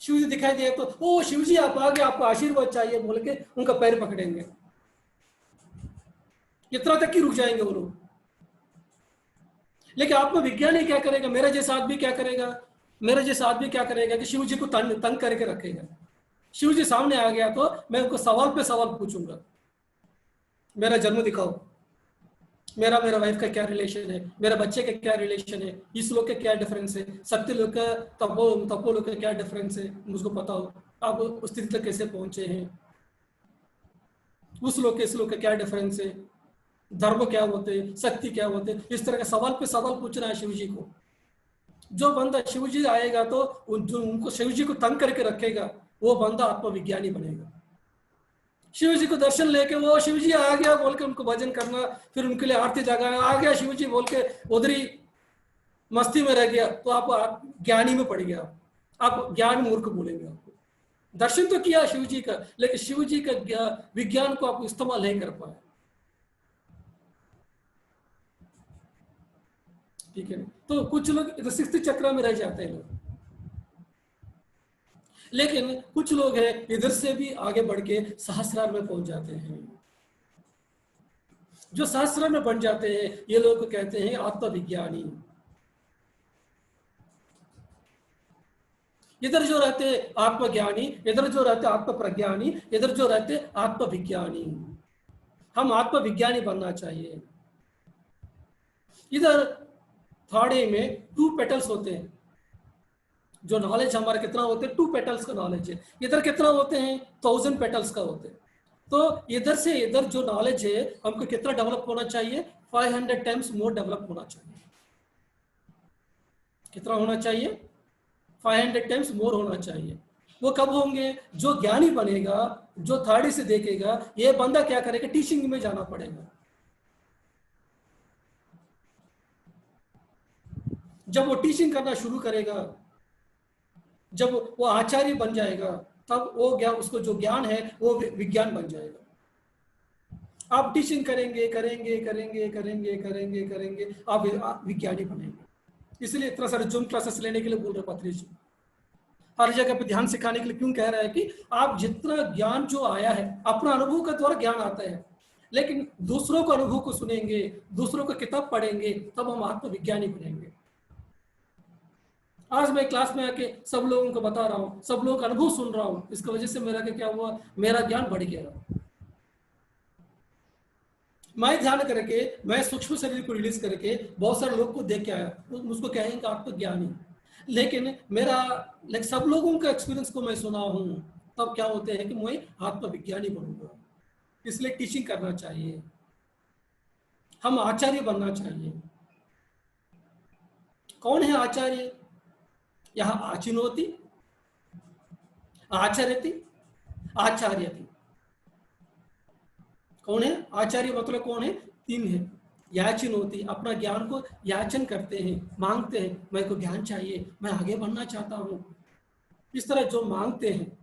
शिव जी दिखाई दिए तो ओ शिव जी आप आ गए, आपको आशीर्वाद चाहिए बोल के उनका पैर पकड़ेंगे, इतना तक ही रुक जाएंगे वो लोग। लेकिन आत्मविज्ञानी क्या करेगा, मेरा जैसा आदमी क्या करेगा, मेरा जैसा आदमी क्या करेगा कि शिव जी को तंग करके रखेगा। शिव जी सामने आ गया तो मैं उनको सवाल पे सवाल पूछूंगा, मेरा जन्म दिखाओ, मेरा वाइफ का क्या रिलेशन है, मेरा बच्चे का क्या रिलेशन है, इस लोग का क्या डिफरेंस है, सत्य लोग का तपो लोग का क्या डिफरेंस है, मुझको पता हो, आप उस स्थिति तक कैसे पहुंचे हैं, उस लोग के इस लोग का क्या डिफरेंस है, धर्म क्या होते हैं, शक्ति क्या होते हैं। इस तरह का सवाल पे सवाल पूछना है शिव जी को। जो बंदा शिव जी आएगा तो उनको शिव जी को तंग करके रखेगा, वो बंदा आत्मविज्ञानी बनेगा। शिव जी को दर्शन लेके वो शिव जी आ गया बोल के उनको भजन करना, फिर उनके लिए आरती जगाना, आ गया शिव जी बोल के उधर ही मस्ती में रह गया, तो आप ज्ञानी में पड़ गया, आप ज्ञान मूर्ख बोलेंगे। आपको दर्शन तो किया शिव जी का, लेकिन शिव जी का विज्ञान को आप इस्तेमाल नहीं कर पाए। ठीक है, तो कुछ लोग 6th चक्र में रह जाते हैं लोग। लेकिन कुछ लोग हैं इधर से भी आगे बढ़ के सहस्रार में पहुंच जाते हैं। जो सहस्रार में बन जाते हैं, ये लोग कहते हैं आत्मविज्ञानी। इधर जो रहते आत्मज्ञानी, इधर जो रहते आत्मप्रज्ञानी, इधर जो रहते आत्मविज्ञानी। हम आत्मविज्ञानी बनना चाहिए। इधर थाड़े में 2 पेटल्स होते हैं। जो नॉलेज हमारा कितना होते हैं, 2 पेटल्स का नॉलेज है। इधर कितना होते हैं, 1000 पेटल्स का होते हैं। तो इधर से इधर जो नॉलेज है हमको कितना डेवलप होना चाहिए, 500 टाइम्स मोर डेवलप होना चाहिए। कितना होना चाहिए, 500 टाइम्स मोर होना चाहिए। वो कब होंगे, जो ज्ञानी बनेगा, जो थाड़ी से देखेगा, ये बंदा क्या करेगा, टीचिंग में जाना पड़ेगा। जब वो टीचिंग करना शुरू करेगा, जब वो आचार्य बन जाएगा, तब वो ज्ञान, उसको जो ज्ञान है वो विज्ञान बन जाएगा। आप टीचिंग करेंगे करेंगे करेंगे करेंगे करेंगे करेंगे, आप विज्ञानी बनेंगे। इसलिए इतना सारे जूम क्लासेस लेने के लिए बोल रहे पत्री जी, हर जगह पे ध्यान सिखाने के लिए क्यों कह रहा है कि आप जितना ज्ञान जो आया है अपना अनुभव के द्वारा ज्ञान आता है, लेकिन दूसरों को अनुभव को सुनेंगे, दूसरों को किताब पढ़ेंगे, तब हम आत्मविज्ञानी बनेंगे। आज मैं क्लास में आके सब लोगों को बता रहा हूँ, सब लोगों का अनुभव सुन रहा हूँ, इसकी वजह से मेरा क्या हुआ, मेरा ज्ञान बढ़ गया। मैं ध्यान करके, मैं सूक्ष्म शरीर को रिलीज करके बहुत सारे लोग को देख के आया, मुझको कहेंगे आत्मज्ञानी, लेकिन मेरा सब लोगों का एक्सपीरियंस को मैं सुना हूँ, तब क्या होते हैं कि मैं आत्मविज्ञानी बनूंगा। इसलिए टीचिंग करना चाहिए, हम आचार्य बनना चाहिए। कौन है आचार्य? यहाँ आचिनोति, आचरति, आचार्यति। कौन है आचार्य? मतलब कौन है? तीन है। याचिनोति, अपना ज्ञान को याचन करते हैं, मांगते हैं, मेरे को ज्ञान चाहिए, मैं आगे बढ़ना चाहता हूं, इस तरह जो मांगते हैं।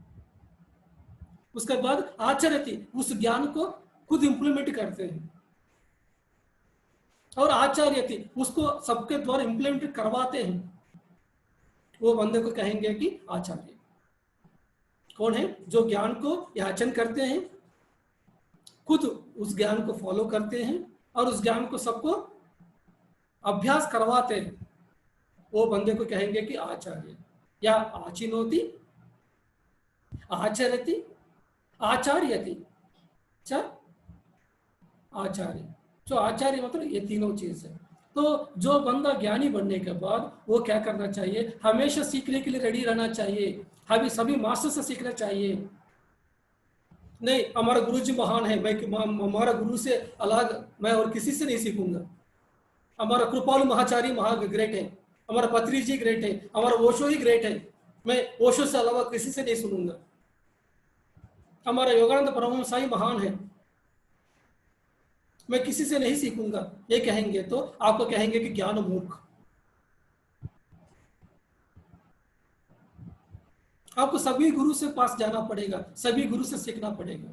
उसके बाद आचरति, उस ज्ञान को खुद इंप्लीमेंट करते हैं। और आचार्यति, उसको सबके द्वारा इंप्लीमेंट करवाते हैं, वो बंदे को कहेंगे कि आचार्य। कौन है? जो ज्ञान को याचन करते हैं, खुद उस ज्ञान को फॉलो करते हैं और उस ज्ञान को सबको अभ्यास करवाते हैं, वो बंदे को कहेंगे कि आचार्य। या आचिनोति, आचरति, आचार्यति, आचार्य। जो आचार्य मतलब ये तीनों चीज है। तो जो बंदा ज्ञानी बनने के बाद वो क्या करना चाहिए? हमेशा सीखने के लिए रेडी रहना चाहिए, हमें सभी मास्टर से सीखना चाहिए। नहीं, हमारा गुरु जी महान है, मैं हमारा गुरु से अलग मैं और किसी से नहीं सीखूंगा। हमारा कृपालु महाचारी ग्रेट है, हमारा पत्री जी ग्रेट है, हमारा ओशो ही ग्रेट है, मैं ओशो से अलावा किसी से नहीं सुनूंगा। हमारा योगानंद परमहंस साईं महान है, मैं किसी से नहीं सीखूंगा, ये कहेंगे तो आपको कहेंगे कि ज्ञान मूर्ख। आपको सभी गुरु से पास जाना पड़ेगा, सभी गुरु से सीखना पड़ेगा।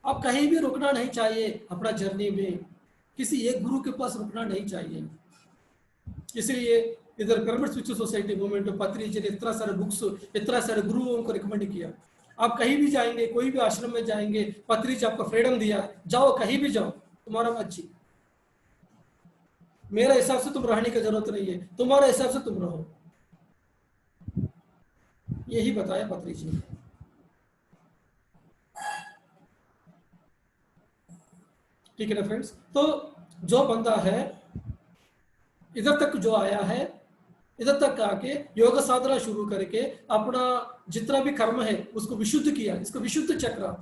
आप कहीं भी रुकना नहीं चाहिए अपना जर्नी में, किसी एक गुरु के पास रुकना नहीं चाहिए। इसलिए इधर पिरामिड स्पिरिचुअल सोसाइटी मूवमेंट में पत्री जी ने इतना सारे बुक्स, इतना सारे गुरुओं को रिकमेंड किया। आप कहीं भी जाएंगे, कोई भी आश्रम में जाएंगे, पत्री जी आपको फ्रीडम दिया, जाओ कहीं भी जाओ, तुम्हारा मर्जी, मेरा हिसाब से तुम रहने की जरूरत नहीं है, तुम्हारे हिसाब से तुम रहो, यही बताया पत्री जी ने। ठीक है ना फ्रेंड्स? तो जो बंदा है इधर तक जो आया है, इधर तक आके योग साधना शुरू करके अपना जितना भी कर्म है उसको विशुद्ध किया, इसको विशुद्ध चक्र।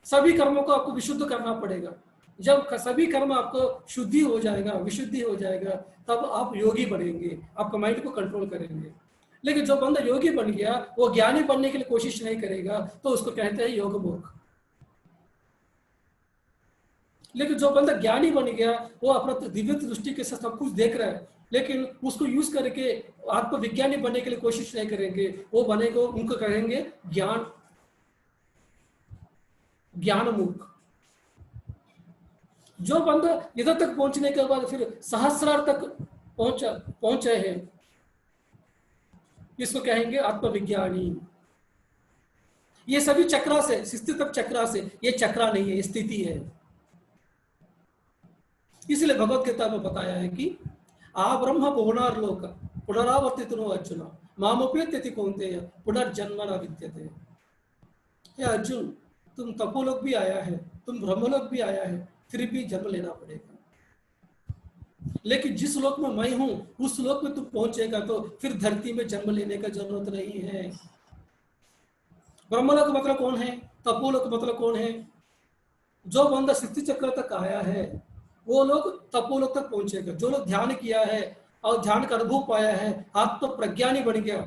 सभी कर्मों को आपको विशुद्ध करना पड़ेगा। जब सभी कर्म आपको शुद्धि हो जाएगा, विशुद्धि हो जाएगा, तब आप योगी बनेंगे, आपका माइंड को कंट्रोल करेंगे। लेकिन जो बंदा योगी बन गया वो ज्ञानी बनने के लिए कोशिश नहीं करेगा, तो उसको कहते हैं योग मूर्ख। लेकिन जो बंदा ज्ञानी बन गया वो अपना दिव्य दृष्टि के साथ सब कुछ देख रहा है, लेकिन उसको यूज करके आत्मविज्ञानी बनने के लिए कोशिश नहीं करेंगे, वो बनेगा, उनको कहेंगे ज्ञान मूर्ख। जो बंदा इधर तक पहुंचने के बाद फिर सहस्रार तक पहुंचे हैं, इसको कहेंगे आत्मविज्ञानी। ये सभी चक्रा से, स्थिति तक चक्रा से, ये चक्रा नहीं है, स्थिति है। इसलिए भगवत गीता में बताया है कि आ ब्रह्म भुवनार्लोक पुनरावर्तित अर्जुन मामुपेत्यति कौन्तेय पुनर्जन्म न विद्यते। हे अर्जुन, तुम तपोलोक भी आया है, तुम ब्रह्मलोक भी आया है, फिर भी जन्म लेना पड़ेगा। लेकिन जिस लोक में मैं हूं उस लोक में तुम पहुंचेगा तो फिर धरती में जन्म लेने का जरूरत नहीं है। ब्रह्मलोक मतलब कौन है? तपोलोक मतलब कौन है? जो बंदा सृष्टि चक्र तक आया है वो लोग तपोलोक तक पहुंचेगा। जो लोग ध्यान किया है और ध्यान का अनुभव पाया है, आत्म प्रज्ञानी बन गया,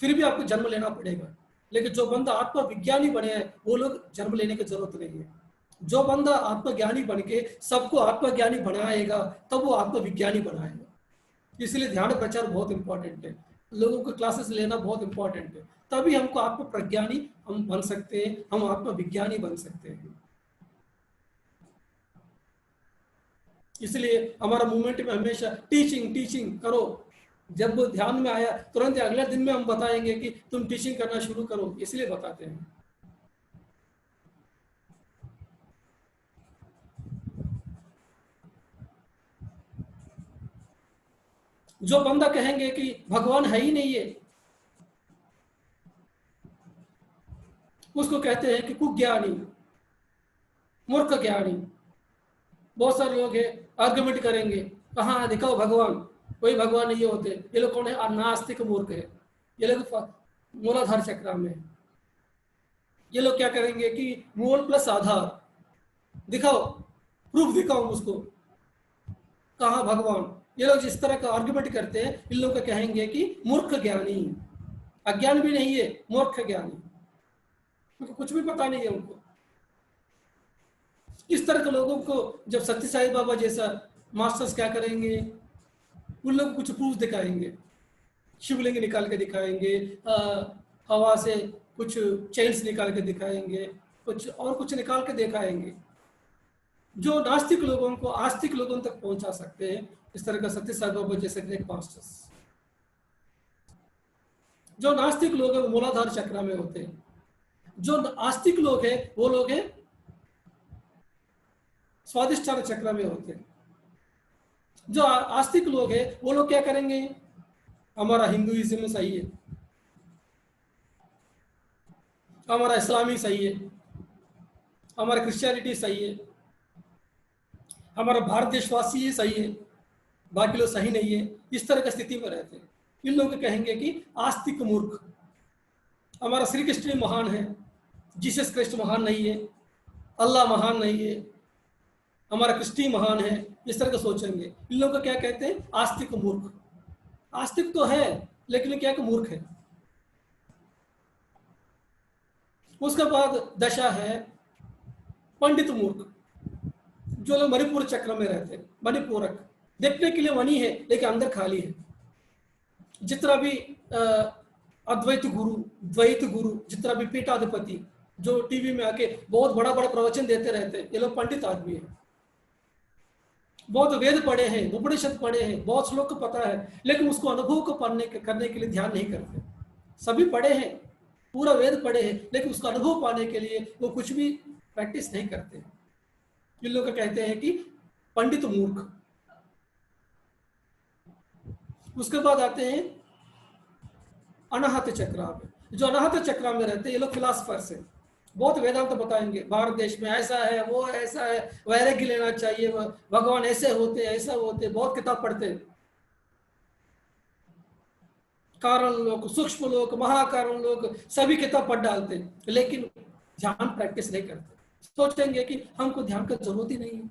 फिर भी आपको जन्म लेना पड़ेगा। लेकिन जो बंदा आत्मविज्ञानी बने हैं वो लोग जन्म लेने की जरूरत नहीं है। जो बंदा आत्मज्ञानी बन के सबको आत्मज्ञानी बनाएगा तब वो आत्मविज्ञानी बनाएगा। इसलिए ध्यान प्रचार बहुत इंपॉर्टेंट है, लोगों को क्लासेस लेना बहुत इंपॉर्टेंट है, तभी हमको आत्म प्रज्ञानी हम बन सकते हैं, हम आत्मविज्ञानी बन सकते हैं। इसलिए हमारा मूवमेंट में हमेशा टीचिंग टीचिंग करो। जब वो ध्यान में आया तुरंत अगले दिन में हम बताएंगे कि तुम टीचिंग करना शुरू करो, इसलिए बताते हैं। जो बंदा कहेंगे कि भगवान है ही नहीं है, उसको कहते हैं कि कुज्ञानी, मूर्ख ज्ञानी। बहुत सारे लोग हैं आर्गुमेंट करेंगे, कहाँ दिखाओ भगवान, कोई भगवान नहीं होते। ये लोग कौन है? नास्तिक मूर्ख है। ये लोग मूलाधार चक्र में। ये लोग क्या करेंगे कि मूल प्लस आधार दिखाओ, प्रूफ दिखाओ उसको, कहाँ भगवान। ये लोग जिस तरह का आर्गुमेंट करते हैं, इन लोग को कहेंगे कि मूर्ख ज्ञानी। अज्ञान भी नहीं है, मूर्ख ज्ञानी, क्योंकि कुछ भी पता नहीं है उनको। इस तरह के लोगों को जब सत्य साई बाबा जैसा मास्टर्स क्या करेंगे, उन लोग कुछ प्रूफ दिखाएंगे, शिवलिंग निकाल के दिखाएंगे, हवा से कुछ चेन्स निकाल के दिखाएंगे, कुछ और कुछ निकाल के दिखाएंगे, जो नास्तिक लोगों को आस्तिक लोगों तक पहुंचा सकते हैं। इस तरह का सत्य साई बाबा जैसे ग्रेट मास्टर्स। जो नास्तिक लोग हैं वो मूलाधार चक्र में होते हैं, जो आस्तिक लोग हैं वो लोग हैं स्वादिष्ठान चक्र में होते हैं। जो आस्तिक लोग हैं वो लोग क्या करेंगे, हमारा हिंदुइज्म सही है, हमारा इस्लामी सही है, हमारा क्रिश्चियनिटी सही है, हमारा भारत देशवासी सही है, बाकी लोग सही नहीं है। इस तरह की स्थिति में रहते हैं। इन लोग कहेंगे कि आस्तिक मूर्ख, हमारा श्री कृष्ण महान है, जीसस क्राइस्ट महान नहीं है, अल्लाह महान नहीं है, हमारा कृष्ण महान है। इस तरह का सोचेंगे। इन लोगों को क्या कहते हैं? आस्तिक मूर्ख। आस्तिक तो है लेकिन क्या कि मूर्ख है। उसके बाद दशा है पंडित मूर्ख, जो लोग मणिपुर चक्र में रहते हैं। मणिपूरक देखने के लिए वनी है लेकिन अंदर खाली है। जितना भी अद्वैत गुरु, द्वैत गुरु, जितना भी पीठाधिपति जो टीवी में आके बहुत बड़ा बड़ा प्रवचन देते रहते हैं, ये लोग पंडित आदमी है। बहुत वेद पढ़े हैं, उपनिषद पढ़े हैं, बहुत श्लोक को पता है, लेकिन उसको अनुभव को करने के लिए ध्यान नहीं करते। सभी पढ़े हैं, पूरा वेद पढ़े हैं, लेकिन उसका अनुभव पाने के लिए वो कुछ भी प्रैक्टिस नहीं करते। इन लोग कहते हैं कि पंडित मूर्ख। उसके बाद आते हैं अनाहत चक्र में। जो अनाहत चक्र में रहते हैं ये लोग फिलासफर्स हैं, बहुत वेदांत तो बताएंगे, भारत देश में ऐसा है, वो ऐसा है, वैराग्य लेना चाहिए, भगवान ऐसे होते ऐसा होते, बहुत किताब पढ़ते हैं। कारण लोग, सूक्ष्म लोग, महाकारण लोग, सभी किताब पढ़ डालते हैं, लेकिन ध्यान प्रैक्टिस नहीं करते। सोचेंगे कि हमको ध्यान की जरूरत ही नहीं है,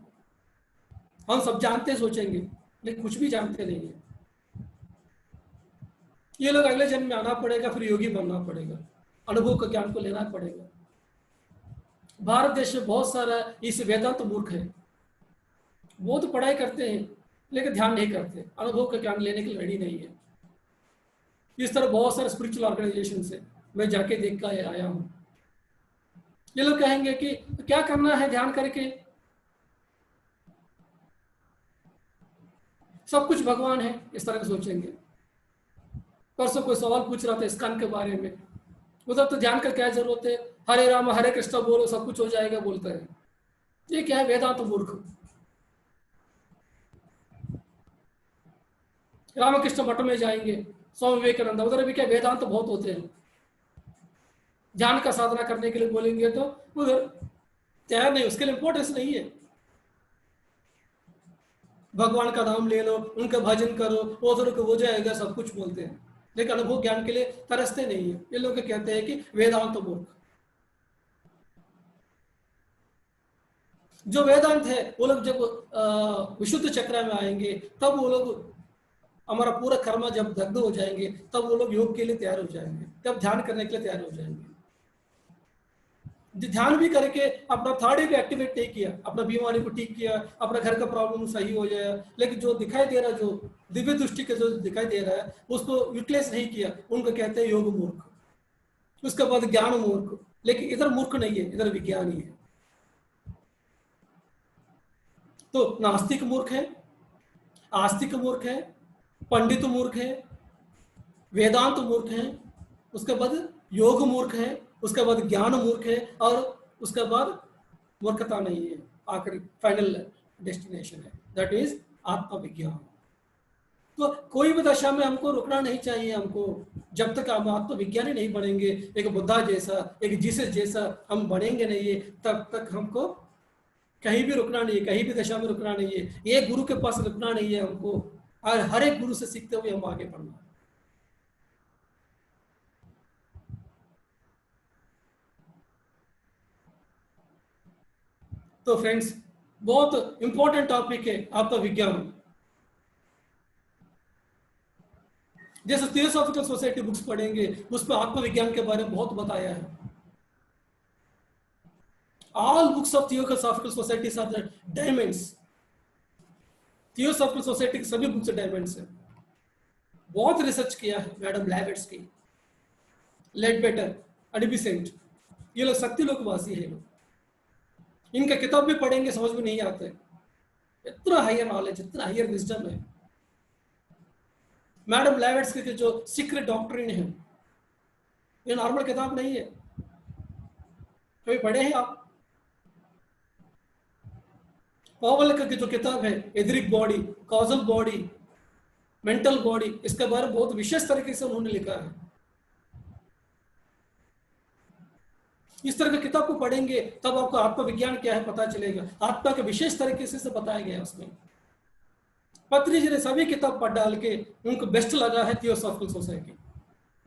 हम सब जानते सोचेंगे, लेकिन कुछ भी जानते नहीं है। ये लोग अगले जन्म में आना पड़ेगा, फिर योगी बनना पड़ेगा, अनुभव का ज्ञान को लेना पड़ेगा। भारत देश में बहुत सारा इस वेदांत मूर्ख है, वो तो पढ़ाई करते हैं लेकिन ध्यान नहीं करते, अनुभव का ज्ञान लेने के लिए रेडी नहीं है। इस तरह बहुत सारे स्पिरिचुअल ऑर्गेनाइजेशन से मैं जाके देख कर आया हूँ। ये लोग कहेंगे कि क्या करना है ध्यान करके, सब कुछ भगवान है, इस तरह से सोचेंगे। परसों कोई सवाल पूछ रहा था इस्कॉन के बारे में, उधर तो ध्यान का क्या जरूरत है, हरे राम हरे कृष्ण बोलो सब कुछ हो जाएगा बोलता है। ये क्या है? वेदांत मूर्ख। रामकृष्ण मठ में जाएंगे, स्वामी विवेकानंद, उधर भी क्या वेदांत तो बहुत होते हैं। ध्यान का साधना करने के लिए बोलेंगे तो उधर तैयार नहीं, उसके लिए इंपॉर्टेंस नहीं है। भगवान का नाम ले लो, उनका भजन करो, उधर को हो जाएगा, सब कुछ बोलते हैं, लेकिन अनुभव ज्ञान के लिए तरसते नहीं है। ये लोग कहते हैं कि वेदांत मूर्ख। जो वेदांत है वो लोग जब विशुद्ध चक्र में आएंगे, तब वो लोग, हमारा पूरा कर्म जब दग्ध हो जाएंगे, तब वो लोग योग के लिए तैयार हो जाएंगे, तब ध्यान करने के लिए तैयार हो जाएंगे। ध्यान भी करके अपना थॉट भी एक्टिवेट नहीं किया, अपना बीमारी को ठीक किया, अपना घर का प्रॉब्लम सही हो जाए, लेकिन जो दिखाई दे रहा है, जो दिव्य दृष्टि के जो दिखाई दे रहा है, उसको यूटिलाइज नहीं किया, उनको कहते हैं योग मूर्ख। उसके बाद ज्ञान मूर्ख। लेकिन इधर मूर्ख नहीं है, इधर विज्ञानी है। तो नास्तिक मूर्ख है, आस्तिक मूर्ख है, पंडित मूर्ख है, वेदांत मूर्ख है, उसके बाद योग मूर्ख है, उसके बाद ज्ञान मूर्ख है, और उसके बाद मूर्खता नहीं है। आखिरी फाइनल डेस्टिनेशन है, दैट इज आत्मविज्ञान। तो कोई भी दशा में हमको रुकना नहीं चाहिए। हमको जब तक हम आत्मविज्ञानी नहीं बनेंगे, एक बुद्धा जैसा, एक जीसस जैसा हम बनेंगे नहीं है, तब तक हमको कहीं भी रुकना नहीं है, कहीं भी दशा में रुकना नहीं है, एक गुरु के पास रुकना नहीं है हमको, और हर एक गुरु से सीखते हुए हम आगे बढ़ना है। तो फ्रेंड्स, बहुत इंपॉर्टेंट टॉपिक है आत्मविज्ञान। जैसे थियोसॉफिकल सोसाइटी बुक्स पढ़ेंगे, उस पर आत्मविज्ञान के बारे में बहुत बताया है। All books of theosophical society are diamonds. Theosophical society की सभी बुक्स डायमंड्स है। बहुत रिसर्च किया है मैडम ब्लैवेट्स्की, लेडबेटर, अडबिसेंट, ये लोग सत्य लोकवासी है। लोग इनका किताब भी पढ़ेंगे समझ में नहीं आते, इतना हायर नॉलेज, इतना हायर विजडम है। मैडम ब्लैवेट्स्की के जो सीक्रेट डॉक्ट्रिन है, ये नॉर्मल किताब नहीं है। कभी पढ़े हैं आप? पॉवल की जो किताब है etheric body, causal body, mental body, इसके बारे में बहुत विशेष तरीके से उन्होंने लिखा है। इस तरह की किताब को पढ़ेंगे तब आपको आत्मविज्ञान क्या है पता चलेगा। आत्मा के विशेष तरीके से बताया गया है उसमें। पत्री जी ने सभी किताब पढ़ डाल के उनको बेस्ट लगा है थियोसॉफिकल सोसाइटी।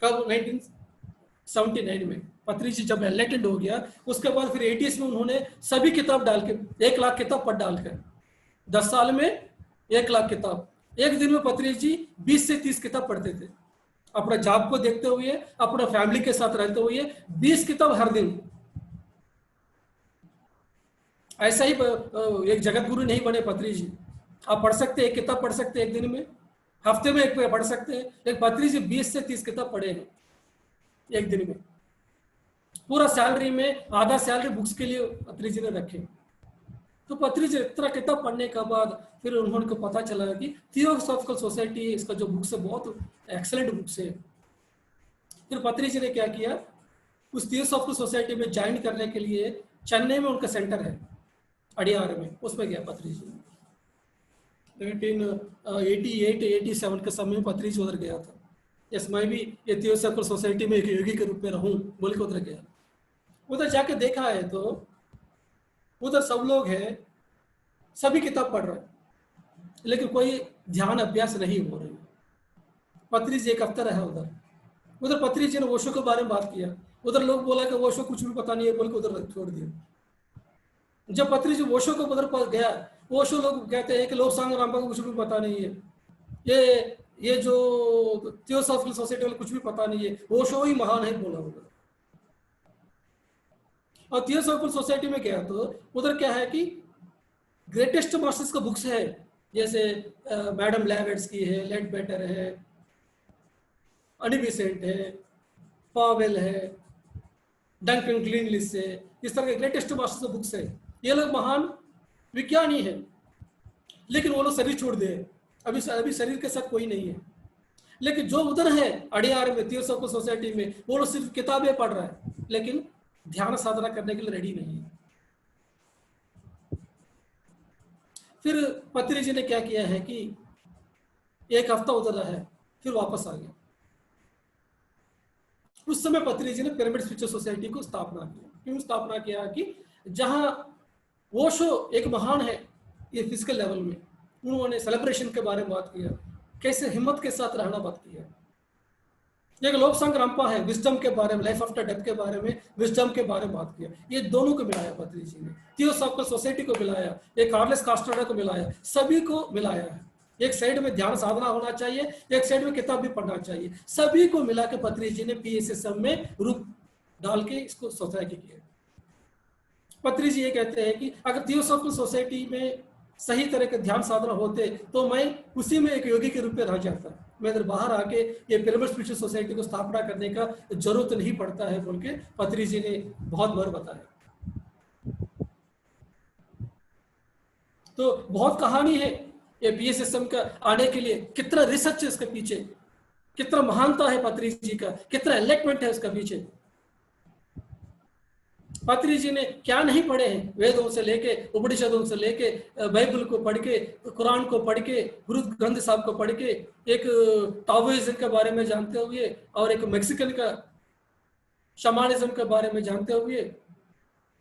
कब? 1979 में पत्री जी जब एलेक्टेड हो गया, उसके बाद फिर 80s में उन्होंने सभी किताब डाल के 1 लाख किताब पढ़ डालकर 10 साल में 1 लाख किताब। एक दिन में पत्री जी 20 से 30 किताब पढ़ते थे। अपना जॉब को देखते हुए, अपना फैमिली के साथ रहते हुए 20 किताब हर दिन। ऐसा ही एक जगत गुरु नहीं बने पत्री जी। आप पढ़ सकते हैं, एक किताब पढ़ सकते हैं एक दिन में, हफ्ते में एक पढ़ सकते हैं। एक पत्री जी 20 से 30 किताब पढ़े हैं एक दिन में। पूरा सैलरी में आधा सैलरी बुक्स के लिए पत्री जी ने रखे। तो पत्री जी इतना किताब पढ़ने के बाद फिर उन्होंने को पता चला कि थियोसॉफिकल सोसाइटी, इसका जो बुक्स है बहुत एक्सेलेंट बुक्स है। फिर पत्री जी ने क्या किया, उस थियोसॉफिकल सोसाइटी में ज्वाइन करने के लिए चेन्नई में उनका सेंटर है, अडियार में, उसमें गया पत्री जी। 1988-87 के समय में पत्री जी उधर गया था। यस, मैं भी ये थियोसॉफिकल सोसाइटी में एक योगी के रूप में रहूं बोल के उधर गया। उधर जाके देखा है तो उधर सब लोग हैं, सभी किताब पढ़ रहे हैं, लेकिन कोई ध्यान अभ्यास नहीं हो रही। पत्री जी एक हफ्ता रहा उधर। उधर पत्री जी ने ओशो के बारे में बात किया। उधर लोग बोला कि ओशो कुछ भी पता नहीं है बोल के उधर छोड़ दिया। जब पत्री जी ओशो को उधर पर गया, ओशो लोग कहते हैं कि लोग सांग रामबा को कुछ भी पता नहीं है, ये जो थियोसॉफिकल सोसाइटी वाले कुछ भी पता नहीं है, ओशो ही महान है बोला उधर। और थियोसॉफिकल सोसाइटी में गया तो उधर क्या है कि ग्रेटेस्ट मास्टर्स का बुक्स है, जैसे मैडम ब्लैवेट्स्की है, लेडबेटर है, अडबिसेंट है, पावेल है, डंकन ग्रीनलिच है, इस तरह के ग्रेटेस्ट मास्टर्स का बुक्स है। ये लोग महान विज्ञानी है, लेकिन वो लोग शरीर छोड़ दे, अभी शरीर के साथ कोई नहीं है। लेकिन जो उधर है अडियार में थियोसॉफिकल सोसाइटी में, वो लोग सिर्फ किताबें पढ़ रहा है, लेकिन ध्यान साधना करने के लिए रेडी नहीं है। फिर पत्री जी ने क्या किया है कि 1 हफ्ता उधर रहा है, फिर वापस आ गया। उस समय पत्री जी ने पिरामिड स्पिरिचुअल सोसाइटी को स्थापना किया। क्यों स्थापना किया कि जहां ओशो एक महान है ये फिजिकल लेवल में, उन्होंने सेलिब्रेशन के बारे में बात किया, कैसे हिम्मत के साथ रहना बात किया। एक लोबसांग रामपा है, विजडम के बारे में, लाइफ आफ्टर डेथ के बारे में, विजडम के बारे में बात किया। ये दोनों को मिलाया पत्री जी ने। थियोसॉफिकल सोसाइटी को मिलाया, एक कार्लेस कास्ट्राडा को मिलाया, सभी को मिलाया है। एक साइड में ध्यान साधना होना चाहिए, एक साइड में किताब भी पढ़ना चाहिए, सभी को मिला के पत्री जी ने PSSM में रूप डाल के इसको सोसाइटी किया। पत्री जी ये कहते हैं कि अगर थियोसॉफिकल सोसाइटी में सही तरह के ध्यान साधना होते तो मैं उसी में एक योगी के रूप में रह जाता। मैं इधर बाहर आके ये पिरामिड स्पिरिचुअल सोसाइटी को स्थापना करने का जरूरत नहीं पड़ता है बोल के पत्री जी ने बहुत बार बताया। तो बहुत कहानी है ये पीएस सिस्टम का आने के लिए, कितना रिसर्च है इसके पीछे, कितना महानता है पत्री जी का, कितना एनलाइटमेंट है उसका पीछे। पत्री जी ने क्या नहीं पढ़े हैं, वेदों से लेके उपनिषदों से लेके बाइबल को पढ़ के, कुरान को पढ़ के, गुरु ग्रंथ साहब को पढ़ के, एक टाओइज्म के बारे में जानते हुए और एक मैक्सिकन का शमानिज्म के बारे में जानते हुए,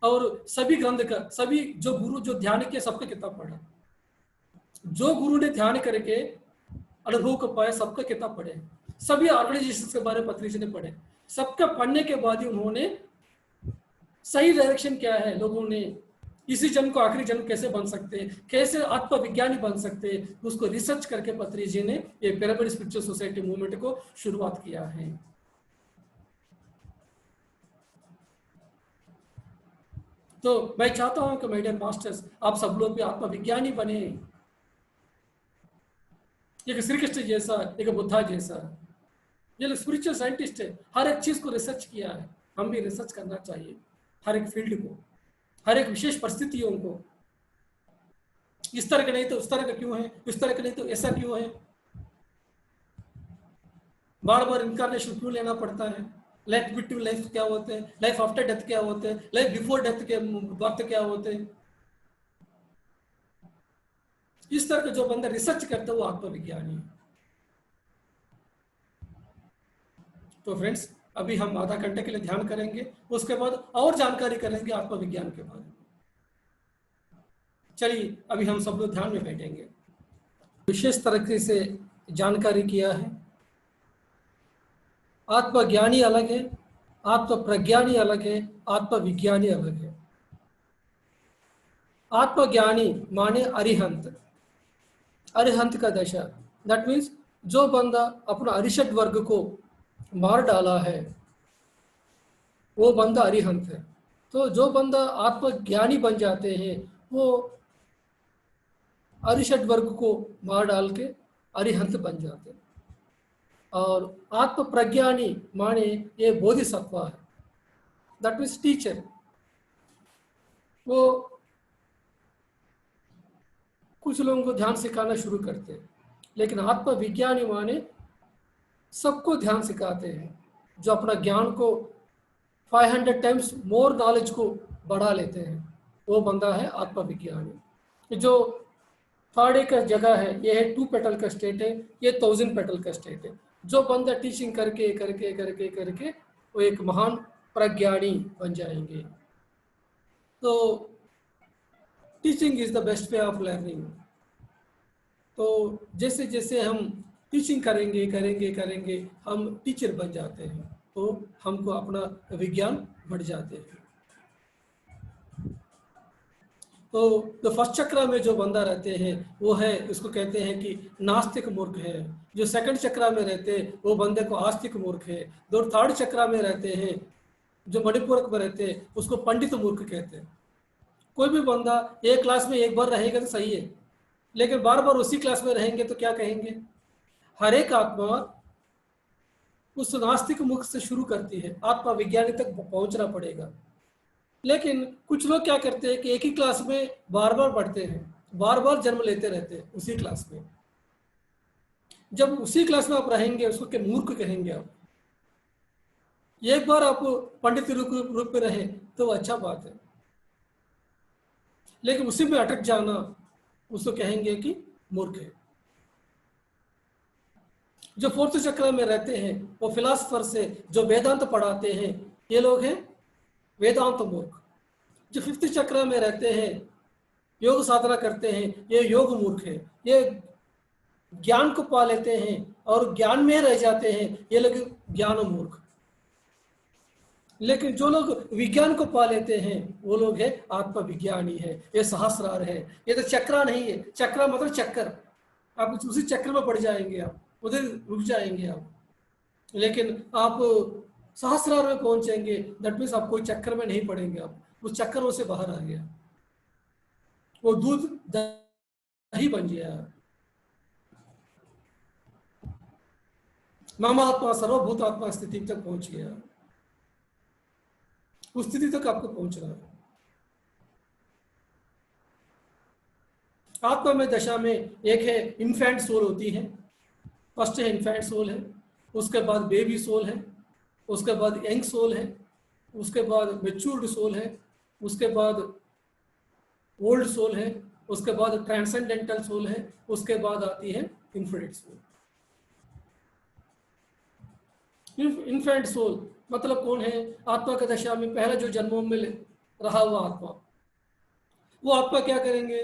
और सभी ग्रंथ का, सभी जो गुरु जो ध्यान किया सबका किताब पढ़ा, जो गुरु ने ध्यान करके अनुभव को पाया सबका किताब पढ़े, सभी ऑर्गेनाइजेशन के बारे में पत्री जी ने पढ़े। सबका पढ़ने के बाद ही उन्होंने सही डायरेक्शन क्या है, लोगों ने इसी जन्म को आखिरी जन्म कैसे बन सकते हैं, कैसे आत्मविज्ञानी बन सकते हैं, उसको रिसर्च करके पत्री जी ने ये पिरामिड स्पिरिचुअल सोसाइटी मूवमेंट को शुरुआत किया है। तो मैं चाहता हूं कि मेडियन मास्टर्स आप सब लोग भी आत्मविज्ञानी बने, एक श्री कृष्ण जैसा, एक बुद्धा जैसा। ये लोग स्पिरिचुअल साइंटिस्ट है, हर एक चीज को रिसर्च किया है, हम भी रिसर्च करना चाहिए, हर एक फील्ड को, हर एक विशेष परिस्थितियों को। इस तरह का नहीं तो उस तरह का क्यों है, इस तरह का नहीं तो ऐसा क्यों है, बार बार इनकारनेशन क्यों लेना पड़ता है, लाइफ बिटवीन लाइफ क्या होते हैं, लाइफ आफ्टर डेथ क्या होते हैं, लाइफ बिफोर डेथ के बर्थ क्या होते हैं। इस तरह का जो बंदा रिसर्च करता है वो आत्मविज्ञानी है। तो फ्रेंड्स अभी हम आधा घंटे के लिए ध्यान करेंगे, उसके बाद और जानकारी करेंगे आत्मविज्ञान के बारे में। चलिए अभी हम सब लोग ध्यान में बैठेंगे। विशेष तरीके से जानकारी किया है, आत्मज्ञानी अलग है, आत्मप्रज्ञानी अलग है, आत्मविज्ञानी अलग है। आत्मज्ञानी माने अरिहंत, अरिहंत का दशा, दैट मीन्स जो बंदा अपना अरिषट वर्ग को मार डाला है वो बंदा अरिहंत है। तो जो बंदा आत्मज्ञानी बन जाते हैं वो अरिषट वर्ग को मार डाल के अरिहंत बन जाते हैं। और आत्म प्रज्ञानी माने ये बोधिसत्व है, दैट मीन्स टीचर। वो कुछ लोगों को ध्यान सिखाना शुरू करते हैं, लेकिन आत्मविज्ञानी माने सबको ध्यान सिखाते हैं, जो अपना ज्ञान को 500 टाइम्स मोर नॉलेज को बढ़ा लेते हैं, वो बंदा है आत्मविज्ञानी। जो फाड़े का जगह है, ये है 2 पेटल का स्टेट है, ये 1000 पेटल का स्टेट है। जो बंदा टीचिंग करके करके करके करके वो एक महान प्रज्ञानी बन जाएंगे। तो teaching is the best way of learning. तो जैसे जैसे हम टीचिंग करेंगे करेंगे करेंगे हम टीचर बन जाते हैं, तो हमको अपना विज्ञान बढ़ जाते हैं। तो जो फर्स्ट चक्र में जो बंदा रहते हैं वो है, उसको कहते हैं कि नास्तिक मूर्ख है। जो सेकंड चक्र में रहते हैं वो बंदे को आस्तिक मूर्ख है। जो थर्ड चक्र में रहते हैं, जो मणिपूरक में रहते हैं, उसको पंडित मूर्ख कहते हैं। कोई भी बंदा एक क्लास में एक बार रहेगा तो सही है, लेकिन बार बार उसी क्लास में रहेंगे तो क्या कहेंगे। हर एक आत्मा उस नास्तिक मुख से शुरू करती है, आत्मा विज्ञानी तक पहुंचना पड़ेगा। लेकिन कुछ लोग क्या करते हैं कि एक ही क्लास में बार बार पढ़ते हैं, बार बार जन्म लेते रहते हैं उसी क्लास में। जब उसी क्लास में आप रहेंगे उसको क्या मूर्ख कहेंगे आप। एक बार आप पंडित रूप में रहे तो अच्छा बात है, लेकिन उसी में अटक जाना उसको कहेंगे कि मूर्ख है। जो फोर्थ चक्र में रहते हैं वो फिलासफर से जो वेदांत पढ़ाते हैं, ये लोग हैं वेदांत मूर्ख। जो फिफ्थ चक्र में रहते हैं, योग साधना करते हैं, ये योग मूर्ख है। ये ज्ञान को पा लेते हैं और ज्ञान में रह जाते हैं, ये लोग ज्ञान मूर्ख। लेकिन जो लोग विज्ञान को पा लेते हैं वो लोग है आत्मविज्ञानी है। ये सहस्रार है, ये तो चक्रा नहीं है। चक्रा मतलब चक्कर, आप उसी चक्र में पड़ जाएंगे, आप उधर रुक जाएंगे आप। लेकिन आप सहस्रार में पहुंचेंगे, दैट मीन्स आप कोई चक्कर में नहीं पड़ेंगे, आप उस चक्करों से बाहर आ गया, वो दूध दही बन गया। मम आत्मा सर्वभूत आत्मा स्थिति तक पहुंच गया, उस स्थिति तक आपको पहुंचना है। आत्मा में दशा में एक है इन्फेंट सोल होती है, फर्स्ट है इन्फेंट सोल है, उसके बाद बेबी सोल है, उसके बाद यंग सोल है, उसके बाद मेच्योर्ड सोल है, उसके बाद ओल्ड सोल है, उसके बाद ट्रांसेंडेंटल सोल है, उसके बाद आती है इन्फिनिट सोल। इन्फेंट सोल मतलब कौन है? आत्मा का दशा में पहला जो जन्मों में रहा हुआ आत्मा, वो आत्मा क्या करेंगे?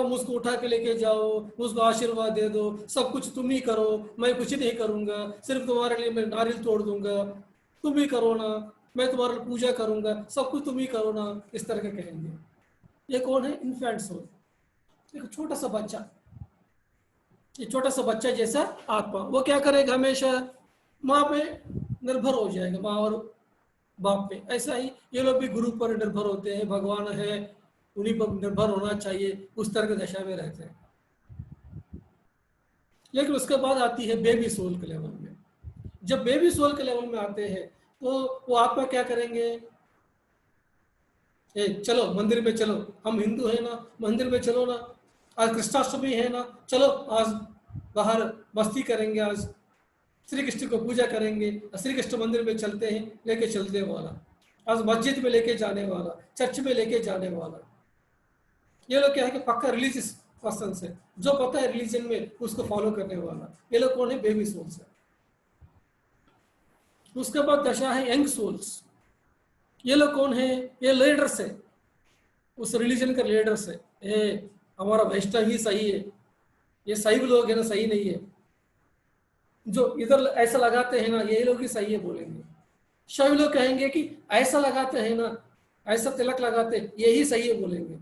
मुझको उठा के लेके जाओ, मुझको आशीर्वाद दे दो, सब कुछ तुम ही करो, मैं कुछ नहीं करूंगा, सिर्फ तुम्हारे लिए मैं नारियल तोड़ दूंगा, तुम ही करो ना, मैं तुम्हारे लिए पूजा करूंगा, सब कुछ तुम ही करो ना, इस तरह के कहेंगे। ये कौन है? इन्फेंट सोल, एक छोटा सा बच्चा, ये छोटा सा बच्चा जैसा आत्मा। वो क्या करेगा? हमेशा माँ पे निर्भर हो जाएगा, माँ और बाप पे। ऐसा ही ये लोग भी गुरु पर निर्भर होते हैं, भगवान है उन्हीं पर निर्भर होना चाहिए, उस तरह की दशा में रहते हैं। लेकिन उसके बाद आती है बेबी सोल के लेवल में। जब बेबी सोल के लेवल में आते हैं तो वो आत्मा क्या करेंगे? चलो मंदिर में चलो, हम हिंदू है ना, मंदिर में चलो ना, आज कृष्णाष्टमी है ना, चलो आज बाहर मस्ती करेंगे, आज श्री कृष्ण को पूजा करेंगे, श्री कृष्ण मंदिर में चलते हैं, लेके चलने वाला, आज मस्जिद में लेके जाने वाला, चर्च में लेके जाने वाला। ये लोग क्या है कि पक्का रिलीजियस पर्सन है, जो पता है रिलीजन में उसको फॉलो करने वाला। ये लोग कौन है? बेबी सोल्स है। उसके बाद दशा है यंग सोल्स। ये लोग कौन है? ये लीडर्स है, उस रिलीजन का लीडर्स है। ये हमारा वैष्णव ही सही है, ये सही लोग है ना, सही नहीं है, जो इधर ऐसा लगाते हैं ना, यही लोग ही सही है बोलेंगे। शैव लोग कहेंगे कि ऐसा लगाते हैं ना, ऐसा तिलक लगाते, यही सही है बोलेंगे।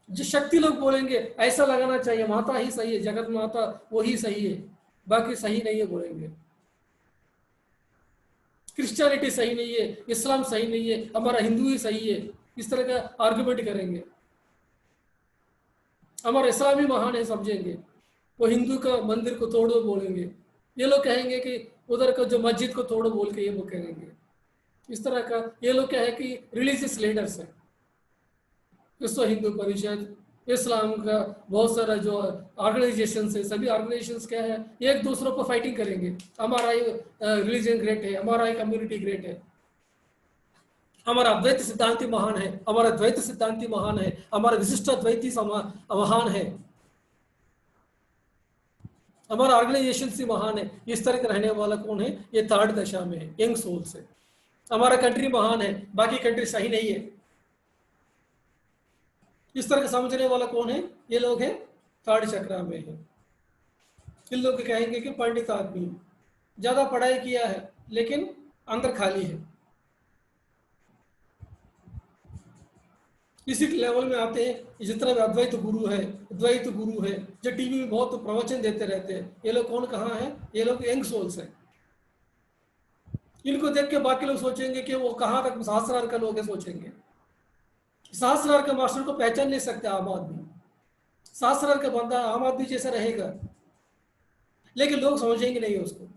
जो शक्ति लोग बोलेंगे ऐसा लगाना चाहिए, माता ही सही है, जगत माता वो ही सही है, बाकी सही नहीं है बोलेंगे। क्रिश्चियनिटी सही नहीं है, इस्लाम सही नहीं है, हमारा हिंदू ही सही है, इस तरह का आर्गुमेंट करेंगे। हमारा इस्लामी महान है समझेंगे, वो हिंदू का मंदिर को तोड़ो बोलेंगे। ये लोग कहेंगे कि उधर का जो मस्जिद को तोड़ो बोल के ये वो कहेंगे। इस तरह का ये लोग क्या है कि रिलीजियस लीडर्स है। विश्व हिंदू परिषद, इस्लाम का बहुत सारा जो ऑर्गेनाइजेशन है, सभी ऑर्गेनाइजेशंस क्या है, एक दूसरों पर फाइटिंग करेंगे। हमारा ही रिलीजन ग्रेट है, हमारा ही कम्युनिटी ग्रेट है, हमारा अद्वैत सिद्धांति महान है, हमारा द्वैत सिद्धांति महान है, हमारा विशिष्ट अद्वैती महान है, हमारा ऑर्गेनाइजेशन से महान है। इस तरह का रहने वाला कौन है? ये थर्ड दशा में है, यंग सोल से। हमारा कंट्री महान है, बाकी कंट्री सही नहीं है, इस तरह का समझने वाला कौन है? ये लोग हैं थर्ड चक्रा में है। इन लोग कहेंगे कि पंडित आदमी, ज्यादा पढ़ाई किया है लेकिन अंदर खाली है। इसी लेवल में आते हैं जितना भी अद्वैत गुरु है, द्वैत गुरु है, जो टीवी में बहुत प्रवचन देते रहते हैं, ये लोग कौन कहाँ है? ये लोग यंग सोल्स हैं। इनको देख के बाकी लोग सोचेंगे कि वो कहाँ तक सहस्रार का लोग है, सोचेंगे। सहस्रार के मास्टर को पहचान नहीं सकते आम आदमी, सहस्रार का बंदा आम आदमी जैसा रहेगा, लेकिन लोग समझेंगे नहीं उसको।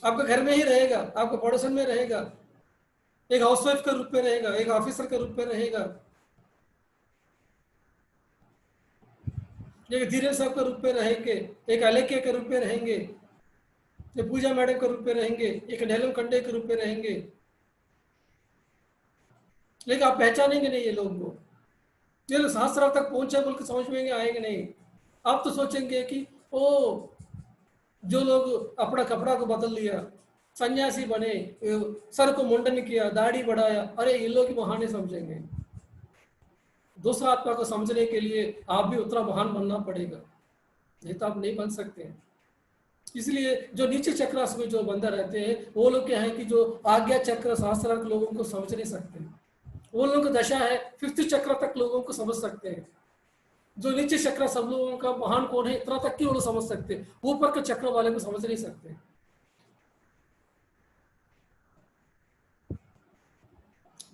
आपके घर में ही रहेगा, आपके पड़ोसन में रहेगा, एक हाउसवाइफ के रूप में रहेगा, एक ऑफिसर के रूप में रहेगा, एक धीरेन्द्र साहब के रूप में रहेंगे, एक अलेख्य के रूप में रहेंगे, एक पूजा मैडम के रूप में रहेंगे, एक नीलम कंडे के रूप में रहेंगे, लेकिन आप पहचानेंगे नहीं ये लोग को। ये लोग सहस्रार तक पहुंचे बोल के समझ में आएंगे नहीं। आप तो सोचेंगे कि ओ, जो लोग अपना कपड़ा को बदल लिया, सन्यासी बने, सर को मुंडन किया, दाढ़ी बढ़ाया, अरे ये लोग महान समझेंगे। दूसरा आत्मा को समझने के लिए आप भी उतना महान बनना पड़ेगा, नहीं तो आप नहीं बन सकते हैं। इसलिए जो नीचे चक्रास में जो बंदा रहते हैं वो लोग क्या है कि जो आज्ञा चक्र सहस्रार के लोगों को समझ नहीं सकते, वो लोगों की दशा है फिफ्थ चक्र तक लोगों को समझ सकते हैं। जो नीचे चक्र सब लोगों का महान कौन है इतना तक ही वो लोग समझ सकते हैं, ऊपर के चक्र वाले को समझ नहीं सकते।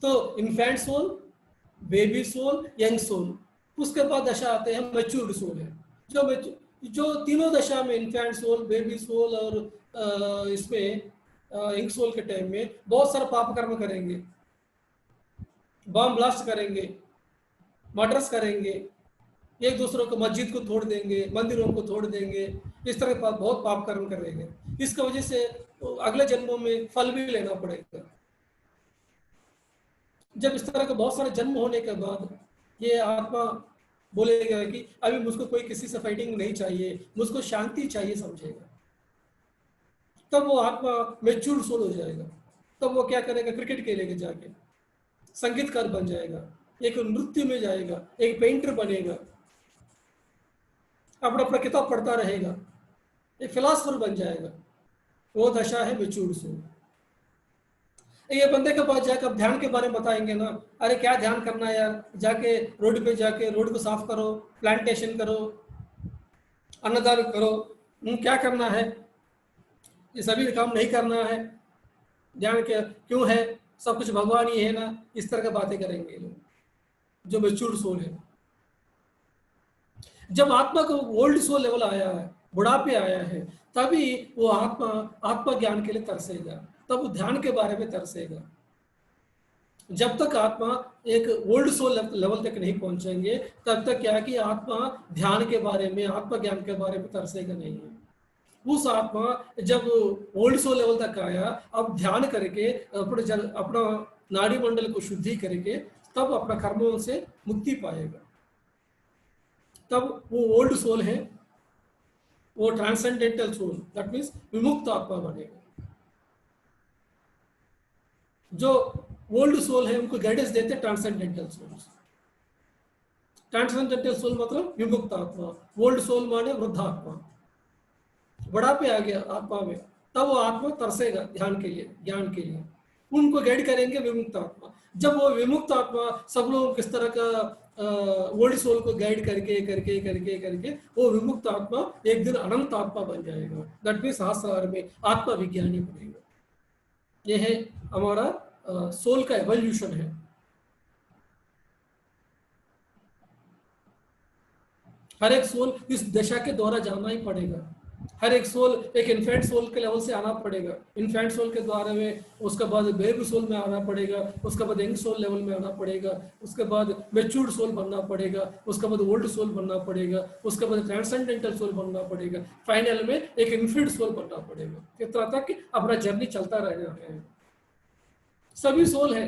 तो infant soul, baby soul, young soul, उसके बाद दशा आते हैं मैच्योर्ड सोल है। जो तीनों दशा में इन्फेंट सोल, बेबी सोल और इसमें यंग सोल के टाइम में बहुत सारा पाप कर्म करेंगे, बम ब्लास्ट करेंगे, मर्डर्स करेंगे, एक दूसरों को मस्जिद को तोड़ देंगे, मंदिरों को तोड़ देंगे, इस तरह का बहुत पाप कर्म करेंगे। इसकी वजह से अगले जन्मों में फल भी लेना पड़ेगा। जब इस तरह के बहुत सारे जन्म होने के बाद ये आत्मा बोलेगा कि अभी मुझको कोई किसी से फाइटिंग नहीं चाहिए, मुझको शांति चाहिए, समझेगा। तब वो आत्मा मेच्योर सोल हो जाएगा। तब वो क्या करेगा, क्रिकेट खेलेगा, जाके संगीतकार बन जाएगा, एक नृत्य में जाएगा, एक पेंटर बनेगा, अपना अपना किताब पढ़ता रहेगा, एक फिलासफर बन जाएगा। वो दशा है मेच्योर सोल। ये बंदे के पास जाकर ध्यान के बारे में बताएंगे ना, अरे क्या ध्यान करना है यार, जाके रोड पे जाके रोड को साफ करो, प्लांटेशन करो, अन्नदान करो, क्या करना है, ये सभी काम नहीं करना है, ध्यान क्या क्यों है, सब कुछ भगवान ही है ना। इस तरह की बातें करेंगे लोग जो मेच्योर सोल है। जब आत्मा को ओल्ड सोल लेवल आया है, बुढ़ापे आया है, तभी वो आत्मा ज्ञान के लिए तरसेगा, तब वो ध्यान के बारे में तरसेगा। जब तक आत्मा एक ओल्ड सोल लेवल तक नहीं पहुंचेंगे, तब तक क्या कि आत्मा ध्यान के बारे में, आत्मा ज्ञान के बारे में तरसेगा नहीं है। उस आत्मा जब ओल्ड सोल लेवल तक आया, अब ध्यान करके अपना नाड़ी मंडल को शुद्धि करके तब अपना कर्मों से मुक्ति पाएगा। तब वो ओल्ड सोल है, वो ट्रांसेंडेंटल सोल, दैट मीन्स विमुक्त आत्मा बनेगा। जो ओल्ड सोल है उनको गाइडेंस देते ट्रांसेंडेंटल सोल्स। ट्रांसेंडेंटल सोल मतलब विमुक्त आत्मा, ओल्ड सोल माने वृद्धात्मा। बुढ़ापे आ गया आत्मा में, तब वो आत्मा तरसेगा ध्यान के लिए, ज्ञान के लिए। उनको गाइड करेंगे विमुक्त आत्मा। जब वो विमुक्त आत्मा सब लोग किस तरह का ओल्ड सोल को गाइड करके करके करके करके वो विमुक्त आत्मा एक दिन अनंत आत्मा बन जाएगा। दैट मीन्स सहस्रार में आत्मा विज्ञानी बनेगा। यह है हमारा सोल का एवोल्यूशन है। हर एक सोल इस दशा के द्वारा जाना ही पड़ेगा। हर एक सोल एक इन्फेंट सोल के लेवल से आना पड़ेगा, इन्फेंट सोल के द्वारा में, उसके बाद बेबी सोल में आना पड़ेगा, उसके बाद यंग सोल लेवल में आना पड़ेगा, उसके बाद मेच्योर्ड सोल बनना पड़ेगा, उसके बाद ओल्ड सोल बनना पड़ेगा, उसके बाद ट्रांसेंडेंटल सोल बनना पड़ेगा, फाइनल में एक इन्फिनिट सोल बनना पड़ेगा। इतना तक अपना जर्नी चलता रहना है। सभी सोल है,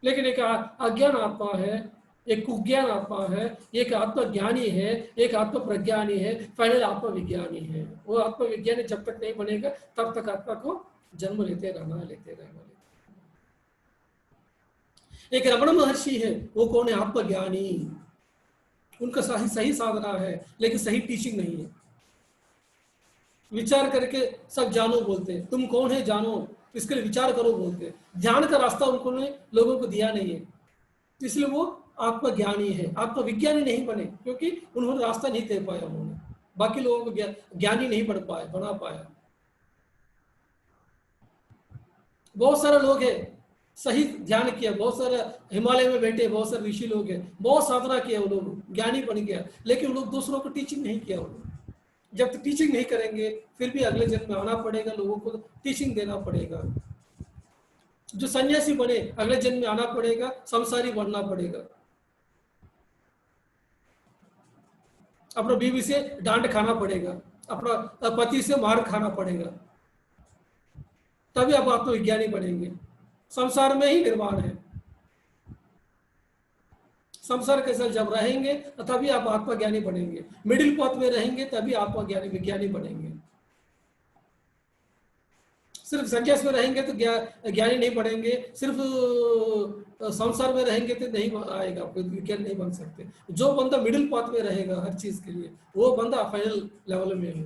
लेकिन एक अज्ञान आत्मा है, एक कुज्ञान आत्मा है, एक आत्मा ज्ञानी है, एक आत्मा प्रज्ञानी है, फाइनल आत्मा विज्ञानी है। वो आत्मा विज्ञानी जब तक नहीं बनेगा तब तक आत्मा को जन्म लेते रहना, लेते रहना। एक रमण महर्षि है, वो कौन है, आत्मज्ञानी। उनका सही साधना है, लेकिन सही टीचिंग नहीं है। विचार करके सब जानो बोलते हैं, तुम कौन है जानो, इसके लिए विचार करो बोलते हैं। ध्यान का रास्ता उन्होंने लोगों को दिया नहीं है, इसलिए वो आत्मज्ञानी है, आत्मविज्ञानी नहीं बने, क्योंकि उन्होंने रास्ता नहीं दे पाया। उन्होंने बाकी लोगों को ज्ञानी नहीं बना पाया। बहुत सारे लोग हैं सही ध्यान किया, बहुत सारे हिमालय में बैठे बहुत सारे ऋषि लोग हैं, बहुत साधना किया, वो लोग ज्ञानी बन गया, लेकिन वो लोग दूसरों को टीचिंग नहीं किया। वो लोग जब तक टीचिंग नहीं करेंगे, फिर भी अगले जन्म में आना पड़ेगा, लोगों को टीचिंग देना पड़ेगा। जो सन्यासी बने, अगले जन्म में आना पड़ेगा, संसारी बनना पड़ेगा, अपना बीवी से डांट खाना पड़ेगा, अपना पति से मार खाना पड़ेगा, तभी आप आत्मविज्ञानी बनेंगे। संसार में ही निर्माण है। संसार के साथ जब रहेंगे तभी आप आत्मज्ञानी बनेंगे। मिडिल पाथ में रहेंगे तभी आत्मज्ञानी विज्ञानी बनेंगे। सिर्फ संन्यास में रहेंगे तो ज्ञानी नहीं बनेंगे, सिर्फ संसार में रहेंगे तो नहीं आएगा, विज्ञान नहीं बन सकते। जो बंदा मिडिल पाथ में रहेगा हर चीज के लिए, वो बंदा फाइनल लेवल में है।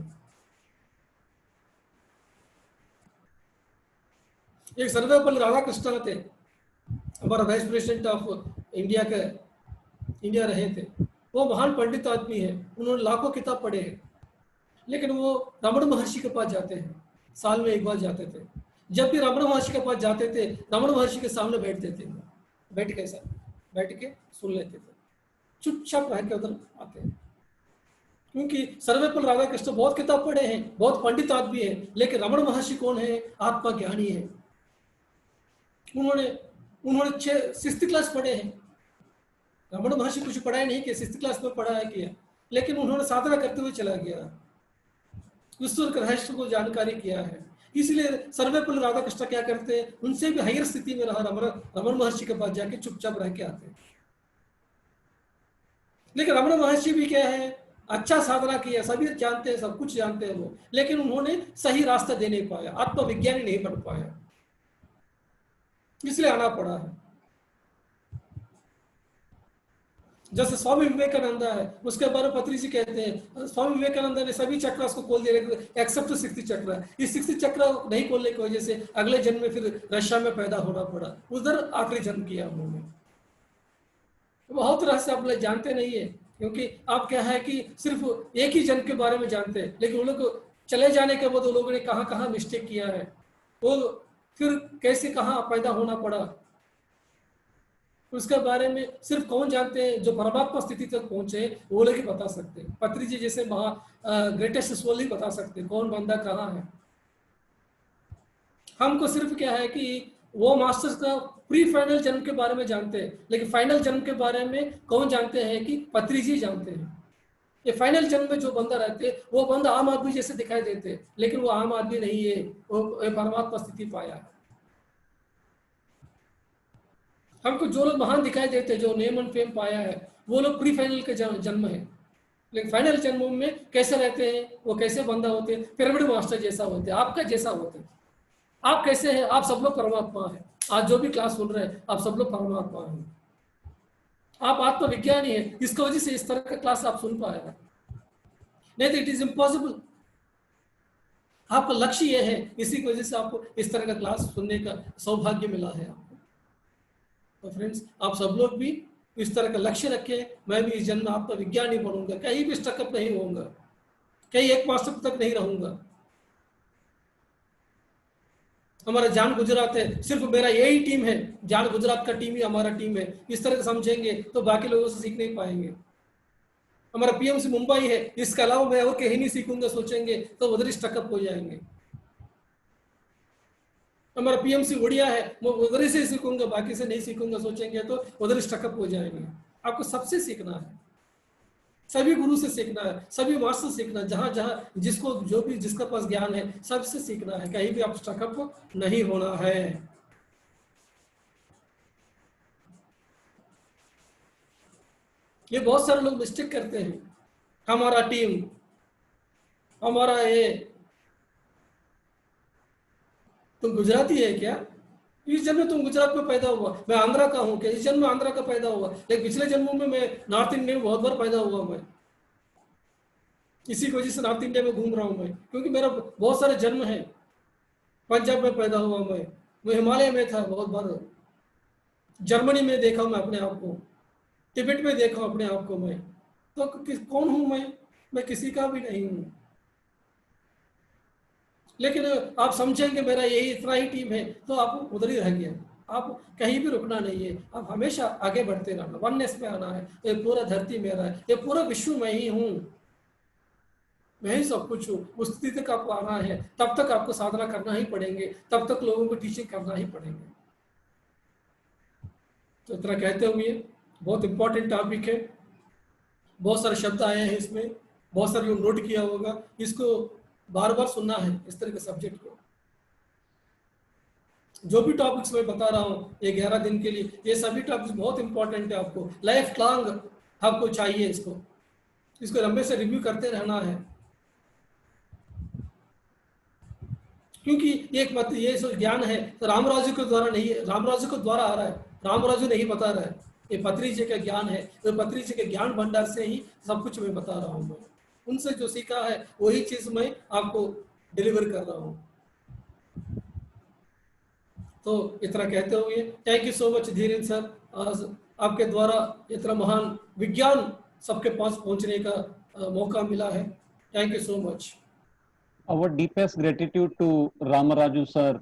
एक सर्वपल्ली राधाकृष्णन थे, हमारा वाइस प्रेसिडेंट ऑफ इंडिया रहे थे। वो महान पंडित आदमी है, उन्होंने लाखों किताब पढ़े हैं, लेकिन वो रमण महर्षि के पास जाते हैं, साल में एक बार जाते थे। जब भी रमण महर्षि के पास जाते थे, रमण महर्षि के सामने बैठते थे, बैठ के सुन लेते थे, चुपचाप रह के उधर आते हैं। क्योंकि सर्वपल्ली राधाकृष्ण बहुत किताब पढ़े हैं, बहुत पंडित आदमी है, लेकिन रमण महर्षि कौन है, आत्मज्ञानी है। उन्होंने 6th क्लास पढ़े हैं, रमण महर्षि कुछ पढ़ाई नहीं किया, 6th क्लास में पढ़ा है किया, लेकिन उन्होंने साधना करते हुए चला गया, ईश्वर के रहस्य को जानकारी किया है। इसलिए सर्वपल्ली राधाकृष्ण क्या करते हैं, उनसे भी हायर स्थिति में रहा रमण महर्षि के पास जाके चुपचाप रह के आते। लेकिन रमण महर्षि भी क्या है, अच्छा साधना किया, सभी जानते हैं, सब कुछ जानते हैं वो, लेकिन उन्होंने सही रास्ता दे नहीं पाया, आत्मविज्ञानी नहीं बन पाया, इसलिए आना पड़ा है। जैसे स्वामी विवेकानंद है, उसके बारे में पत्री जी कहते हैं, स्वामी विवेकानंद ने सभी चक्र को खोल दिया एक्सेप्ट 6th चक्र। इस 6th चक्र नहीं खोलने की वजह से अगले जन्म में फिर रशिया में पैदा होना पड़ा, उधर आखिरी जन्म किया उन्होंने। बहुत रहस्य आप लोग जानते नहीं है, क्योंकि आप क्या है कि सिर्फ एक ही जन्म के बारे में जानते हैं, लेकिन उन लोग चले जाने के बाद लोगों ने कहाँ कहाँ मिस्टेक किया है, वो फिर कैसे कहाँ पैदा होना पड़ा, उसके बारे में सिर्फ कौन जानते हैं, जो परमात्मा स्थिति तक पहुंचे वो लोग ही बता सकते हैं। पत्री जी जैसे ग्रेटेस्ट सोल ही बता सकते हैं कौन बंदा कहाँ है। हमको सिर्फ क्या है कि वो मास्टर्स का प्री फाइनल जन्म के बारे में जानते हैं, लेकिन फाइनल जन्म के बारे में कौन जानते हैं कि पत्री जी जानते हैं। ये फाइनल जन्म में जो बंदा रहते हैं वो बंदा आम आदमी जैसे दिखाई देते हैं, लेकिन वो आम आदमी नहीं है, वो परमात्मा स्थिति पाया है। हमको जो लोग महान दिखाई देते हैं, जो नेम एंड फेम पाया है, वो लोग प्री फाइनल के जन्म है, लेकिन फाइनल जन्म में कैसे रहते हैं, वो कैसे बंदा होते हैं, पिरामिड मास्टर जैसा होते हैं, आपका जैसा होते हैं। आप कैसे हैं, आप सब लोग परमात्मा है। आज जो भी क्लास सुन रहे हैं आप सब लोग परमात्मा हैं, आप आत्मविज्ञानी है, इसकी वजह से इस तरह का क्लास आप सुन पाए, नहीं तो इट इज इम्पॉसिबल। आपका लक्ष्य ये है, इसी की वजह से आपको इस तरह का क्लास सुनने का सौभाग्य मिला है आपको। तो फ्रेंड्स, आप सब लोग भी इस तरह का लक्ष्य रखें, मैं भी इस जन्म आत्मविज्ञानी बनूंगा, कहीं भी स्टकअप नहीं होऊंगा, कहीं एक मास्टर तक नहीं रहूंगा। हमारा जान गुजरात है, सिर्फ मेरा यही टीम है, जान गुजरात का टीम ही हमारा टीम है, इस तरह से समझेंगे तो बाकी लोगों से सीख नहीं पाएंगे। हमारा पीएमसी मुंबई है, इसके अलावा मैं और कहीं नहीं सीखूंगा सोचेंगे तो उधर ही स्टकअप हो जाएंगे। हमारा पीएमसी उड़िया है, मैं उधर से सीखूंगा, बाकी से नहीं सीखूंगा सोचेंगे तो उधर स्टकअप हो जाएंगे। आपको सबसे सीखना है, सभी गुरु से सीखना है, सभी मास्टर से सीखना है, जहां जहां जिसको जो भी जिसका पास ज्ञान है सबसे सीखना है, कहीं भी आप स्टकअप नहीं होना है। ये बहुत सारे लोग मिस्टेक करते हैं, हमारा टीम, हमारा ये, तुम गुजराती है क्या, इस जन्म में तुम गुजरात में पैदा हुआ, मैं आंध्रा का हूँ क्या, इस जन्म में आंध्रा का पैदा हुआ, लेकिन पिछले जन्मों में मैं नॉर्थ इंडिया में बहुत बार पैदा हुआ, मैं इसी की वजह से नॉर्थ इंडिया में घूम रहा हूँ मैं, क्योंकि मेरा बहुत सारे जन्म है। पंजाब में पैदा हुआ मैं हिमालय में था बहुत बार, जर्मनी में देखा मैं अपने आप को, तिब्बत में देखा अपने आप को मैं, तो कौन हूँ मैं किसी का भी नहीं हूँ। लेकिन आप समझेंगे मेरा यही इतना ही टीम है तो आप उधर ही रह गया, आप कहीं भी रुकना नहीं है, आप हमेशा आगे बढ़ते रहना, वननेस में आना है। ये पूरा धरती मेरा है, ये पूरा विश्व मैं ही हूँ, मैं ही सब कुछ हूँ। उस स्थिति तक आपको आना है, तब तक आपको साधना करना ही पड़ेंगे, तब तक लोगों को टीचिंग करना ही पड़ेंगे। तो इतना कहते हुए, बहुत इंपॉर्टेंट टॉपिक है, बहुत सारे शब्द आए हैं इसमें, बहुत सारे लोग नोट किया होगा, इसको बार बार सुनना है इस तरह के सब्जेक्ट को। जो भी टॉपिक्स मैं बता रहा हूँ ये 11 दिन के लिए, ये सभी टॉपिक्स बहुत इंपॉर्टेंट है, आपको लाइफ लॉन्ग आपको चाहिए इसको लंबे से रिव्यू करते रहना है, क्योंकि एक मत ये ज्ञान है तो रामराजू के द्वारा नहीं, रामराजू के द्वारा आ रहा है, रामराजू नहीं बता रहा है, ये पत्री जी का ज्ञान है, तो पत्री जी के ज्ञान भंडार से ही सब कुछ मैं बता रहा हूँ। मैं उनसे जो सीखा है वही चीज मैं आपको डिलीवर कर रहा हूँ। तो इतना कहते हुए, thank you so much Dhirendra sir, आज आपके द्वारा इतना महान विज्ञान सबके पास पहुंचने का मौका मिला है। Thank you so much. Our deepest gratitude to Ramaraju sir